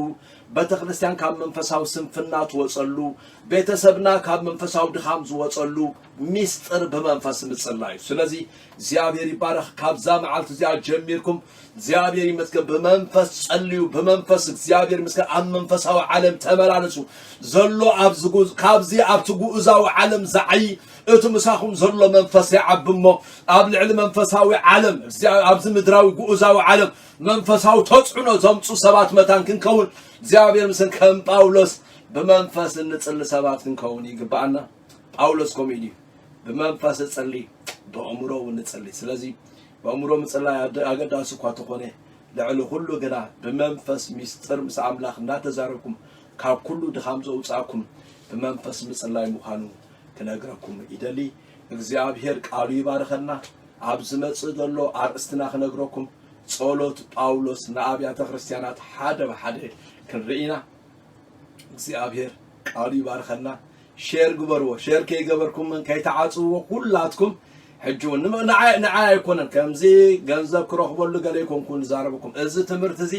ቤተ ክርስቲያን ካብ መንፈሳዊ ስንፍና ትወጸሉ ቤተሰብና ካብ መንፈሳዊ ድኻም ዝወጸሉ ሚስጥር በመንፈስ ምጽላይ ስለዚህ እግዚአብሔር ይባረክ ካብዛ መዓልት እዚኣ ጀሚርኩም እግዚአብሔር ይመስገን በመንፈስ ጸልዩ በመንፈስ እግዚአብሔር ይመስገን ኣብ መንፈሳዊ ዓለም ተመላለሱ ዘሎ ኣብዝጉዝ ካብዚ ኣብትጉዛዊ ዓለም ዘዓይ እቱ ምሳኹም ዘሎ መንፈስ ይዓብሞ ኣብ ልዕሊ መንፈሳዊ ዓለም ኣብዚ ምድራዊ ጉኡዛዊ ዓለም መንፈሳዊ ተጽዕኖ ዘምጹ ሰባት መታን ክንከውን እግዚአብሔር ምስን ከም ጳውሎስ በመንፈስ እንጽል ሰባት ክንከውን ይግባአና ጳውሎስ ኮሜዲ በመንፈስ ጸልይ በአእምሮ እንጸልይ ስለዚህ በአእምሮ ምጽላይ አገዳስ እኮ ተኮነ ልዕሊ ሁሉ ግና በመንፈስ ሚስጥር ምስ አምላኽ እንዳተዛረብኩም ካብ ኩሉ ድኻም ዘውጻኩም በመንፈስ ምጽላይ ምዃኑ ከነግረኩም ይደሊ እግዚአብሔር ቃሉ ይባርከና ኣብዚ መጽእ ዘሎ አርእስትና ከነግረኩም ጸሎት ጳውሎስ ንአብያተ ክርስቲያናት ሓደ በሓደ ክንርኢና እግዚአብሔር ቃሉ ይባርከና ሼር ግበርዎ ሼር ከይገበርኩም ከይተዓጽዎ ሁላትኩም ሕጁን ንዓይ አይኮነን ከምዚ ገንዘብ ክረኽበሉ ገለ ይኮንኩን ዛረብኩም እዚ ትምህርት እዚ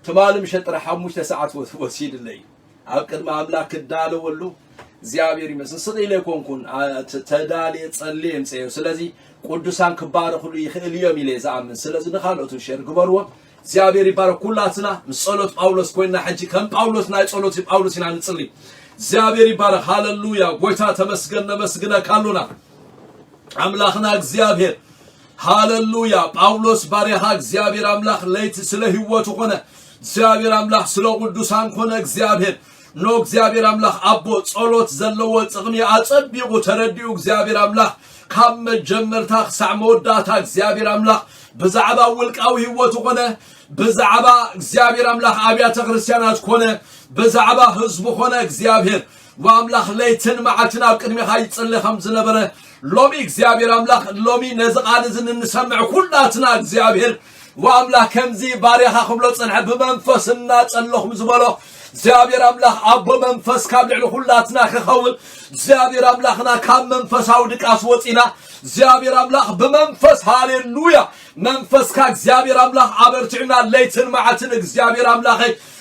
ትማልም ሸጥረ 5 ሰዓት ወሲድለይ ኣብ ቅድመ አምላክ ክዳለወሉ እግዚአብሔር ይመስል ስለ ይኮንኩን ተዳልየ ጸልየ እንጽዮ ስለዚህ ቅዱሳን ክባረኹሉ ይኽእል እዮም ኢለ ዝኣምን ስለዚህ ንኻልኦቱ ሼር ግበርዎ እግዚአብሔር ይባረክ ኩላትና ጸሎት ጳውሎስ ኮይና ሕጂ ከም ጳውሎስ ናይ ጸሎት ጳውሎስ ኢና ንጽልይ እግዚአብሔር ይባረክ ሃሌሉያ ጎይታ ተመስገን ነመስግነ ካሉና አምላኽና እግዚአብሔር ሃሌሉያ ጳውሎስ ባሪያህ እግዚአብሔር አምላኽ ለይት ስለ ህይወቱ ሆነ እግዚአብሔር አምላኽ ስለ ቅዱሳን ሆነ እግዚአብሔር አምላኽ አቦ ጸሎት ዘለዎ ጽግሚ አጸቢቁ ተረዲኡ እግዚአብሔር አምላኽ ካብ መጀመርታ ክሳዕ መወዳእታ እግዚአብሔር አምላኽ ብዛዕባ ውልቃዊ ህይወቱ ሆነ ብዛዕባ እግዚአብሔር አምላኽ አብያተ ክርስቲያናት ሆነ ብዛዕባ ህዝቡ ሆነ እግዚአብሔር ወአምላኽ ለይትን መዓልትን ኣብ ቅድሚኻ ይጽልይ ከም ዝነበረ ሎሚ እግዚአብሔር አምላኽ ሎሚ ነዝቃል ዝንሰምዕ ኩላትና እግዚአብሔር ወአምላኽ ከምዚ ባሪያኻ ክብሎ ጽንዕ በመንፈስና ጸለኹም ዝበሎ እግዚአብሔር አምላኽ አቦ መንፈስ ካብ ልዕሊ ሁላትና ክኸውን እግዚአብሔር አምላኽና ካብ መንፈሳዊ ድቃስ ወፂና እግዚአብሔር አምላኽ በመንፈስ ሃሌሉያ መንፈስካ እግዚአብሔር አምላኽ አበርትዕና ለይትን መዓልትን እግዚአብሔር አምላኽ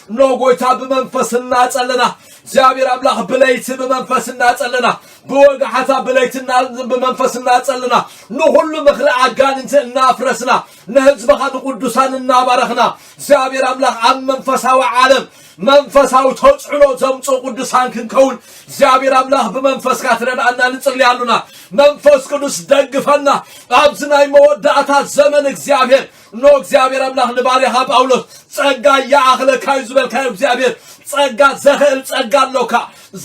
ኖ ጎይታ በመንፈስና ጸለና እግዚአብሔር አምላኽ በለይት በመንፈስና ጸለና በወጋሐታ በለይትና በመንፈስና ጸለና ንሁሉ ምኽሪ አጋንንት እናፍረስና ነህዝበኻ ንቅዱሳን እናባረኽና እግዚአብሔር አምላኽ ኣብ መንፈሳዊ ዓለም መንፈሳዊ ተጽዕኖ ዘምጾ ቅዱሳን ክንከውን እግዚአብሔር አምላኽ በመንፈስካ ትረዳና ንጽልያሉና መንፈስ ቅዱስ ደግፈና ኣብዝናይ መወዳእታ ዘመን እግዚአብሔር ኖ እግዚአብሔር አምላኽ ንባሪያህ ጳውሎስ ጸጋ ያአኽለካ ይዝበልካ እግዚአብሔር ጸጋ ዘኽእል ጸጋ አለውካ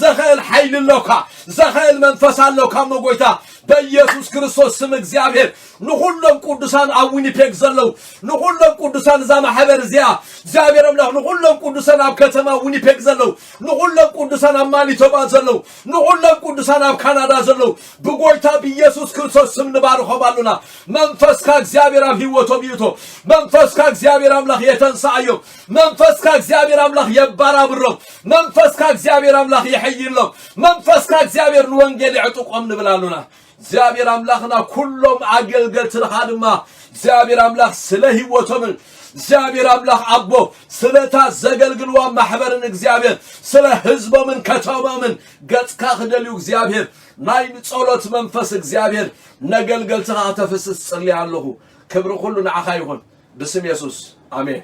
ዘኽእል ኃይል አለውካ ዘኽእል መንፈስ አለውካ መጎይታ በኢየሱስ ክርስቶስ ስም እግዚአብሔር ንሁሉም ቅዱሳን ኣብ ዊኒፔግ ዘለው ንሁሉም ቅዱሳን ዛ ማሕበር እዚኣ እግዚአብሔር አምላኽ ንሁሉም ቅዱሳን ኣብ ከተማ ዊኒፔግ ዘለው ንሁሉም ቅዱሳን ኣብ ማኒቶባ ዘለው ንሁሉም ቅዱሳን ኣብ ካናዳ ዘለው ብጎይታ በኢየሱስ ክርስቶስ ስም ንባርኾም አሉና መንፈስካ እግዚአብሔር ኣብ ህይወቶም ይቶ መንፈስካ እግዚአብሔር አምላኽ የተንሳአዮም መንፈስካ እግዚአብሔር አምላኽ የባራብሮም መንፈስካ እግዚአብሔር አምላኽ ይሕይሎም መንፈስካ እግዚአብሔር ንወንጌል ይዕጥቆም ንብላሉና እግዚአብሔር አምላኽና ኩሎም አገልገልትልኻ ድማ እግዚአብሔር አምላኽ ስለ ህይወቶም እግዚአብሔር አምላኽ አቦ ስለታ ዘገልግልዋ ማሕበርን እግዚአብሔር ስለ ህዝቦምን ከተማምን ገጽካ ክደልዩ እግዚአብሔር ናይ ጸሎት መንፈስ እግዚአብሔር ነገልገልትኻ ተፈስስ ጽልይ ኣለኹ ክብሪ ሁሉ ንዓኻ ይሁን ብስም ኢየሱስ አሜን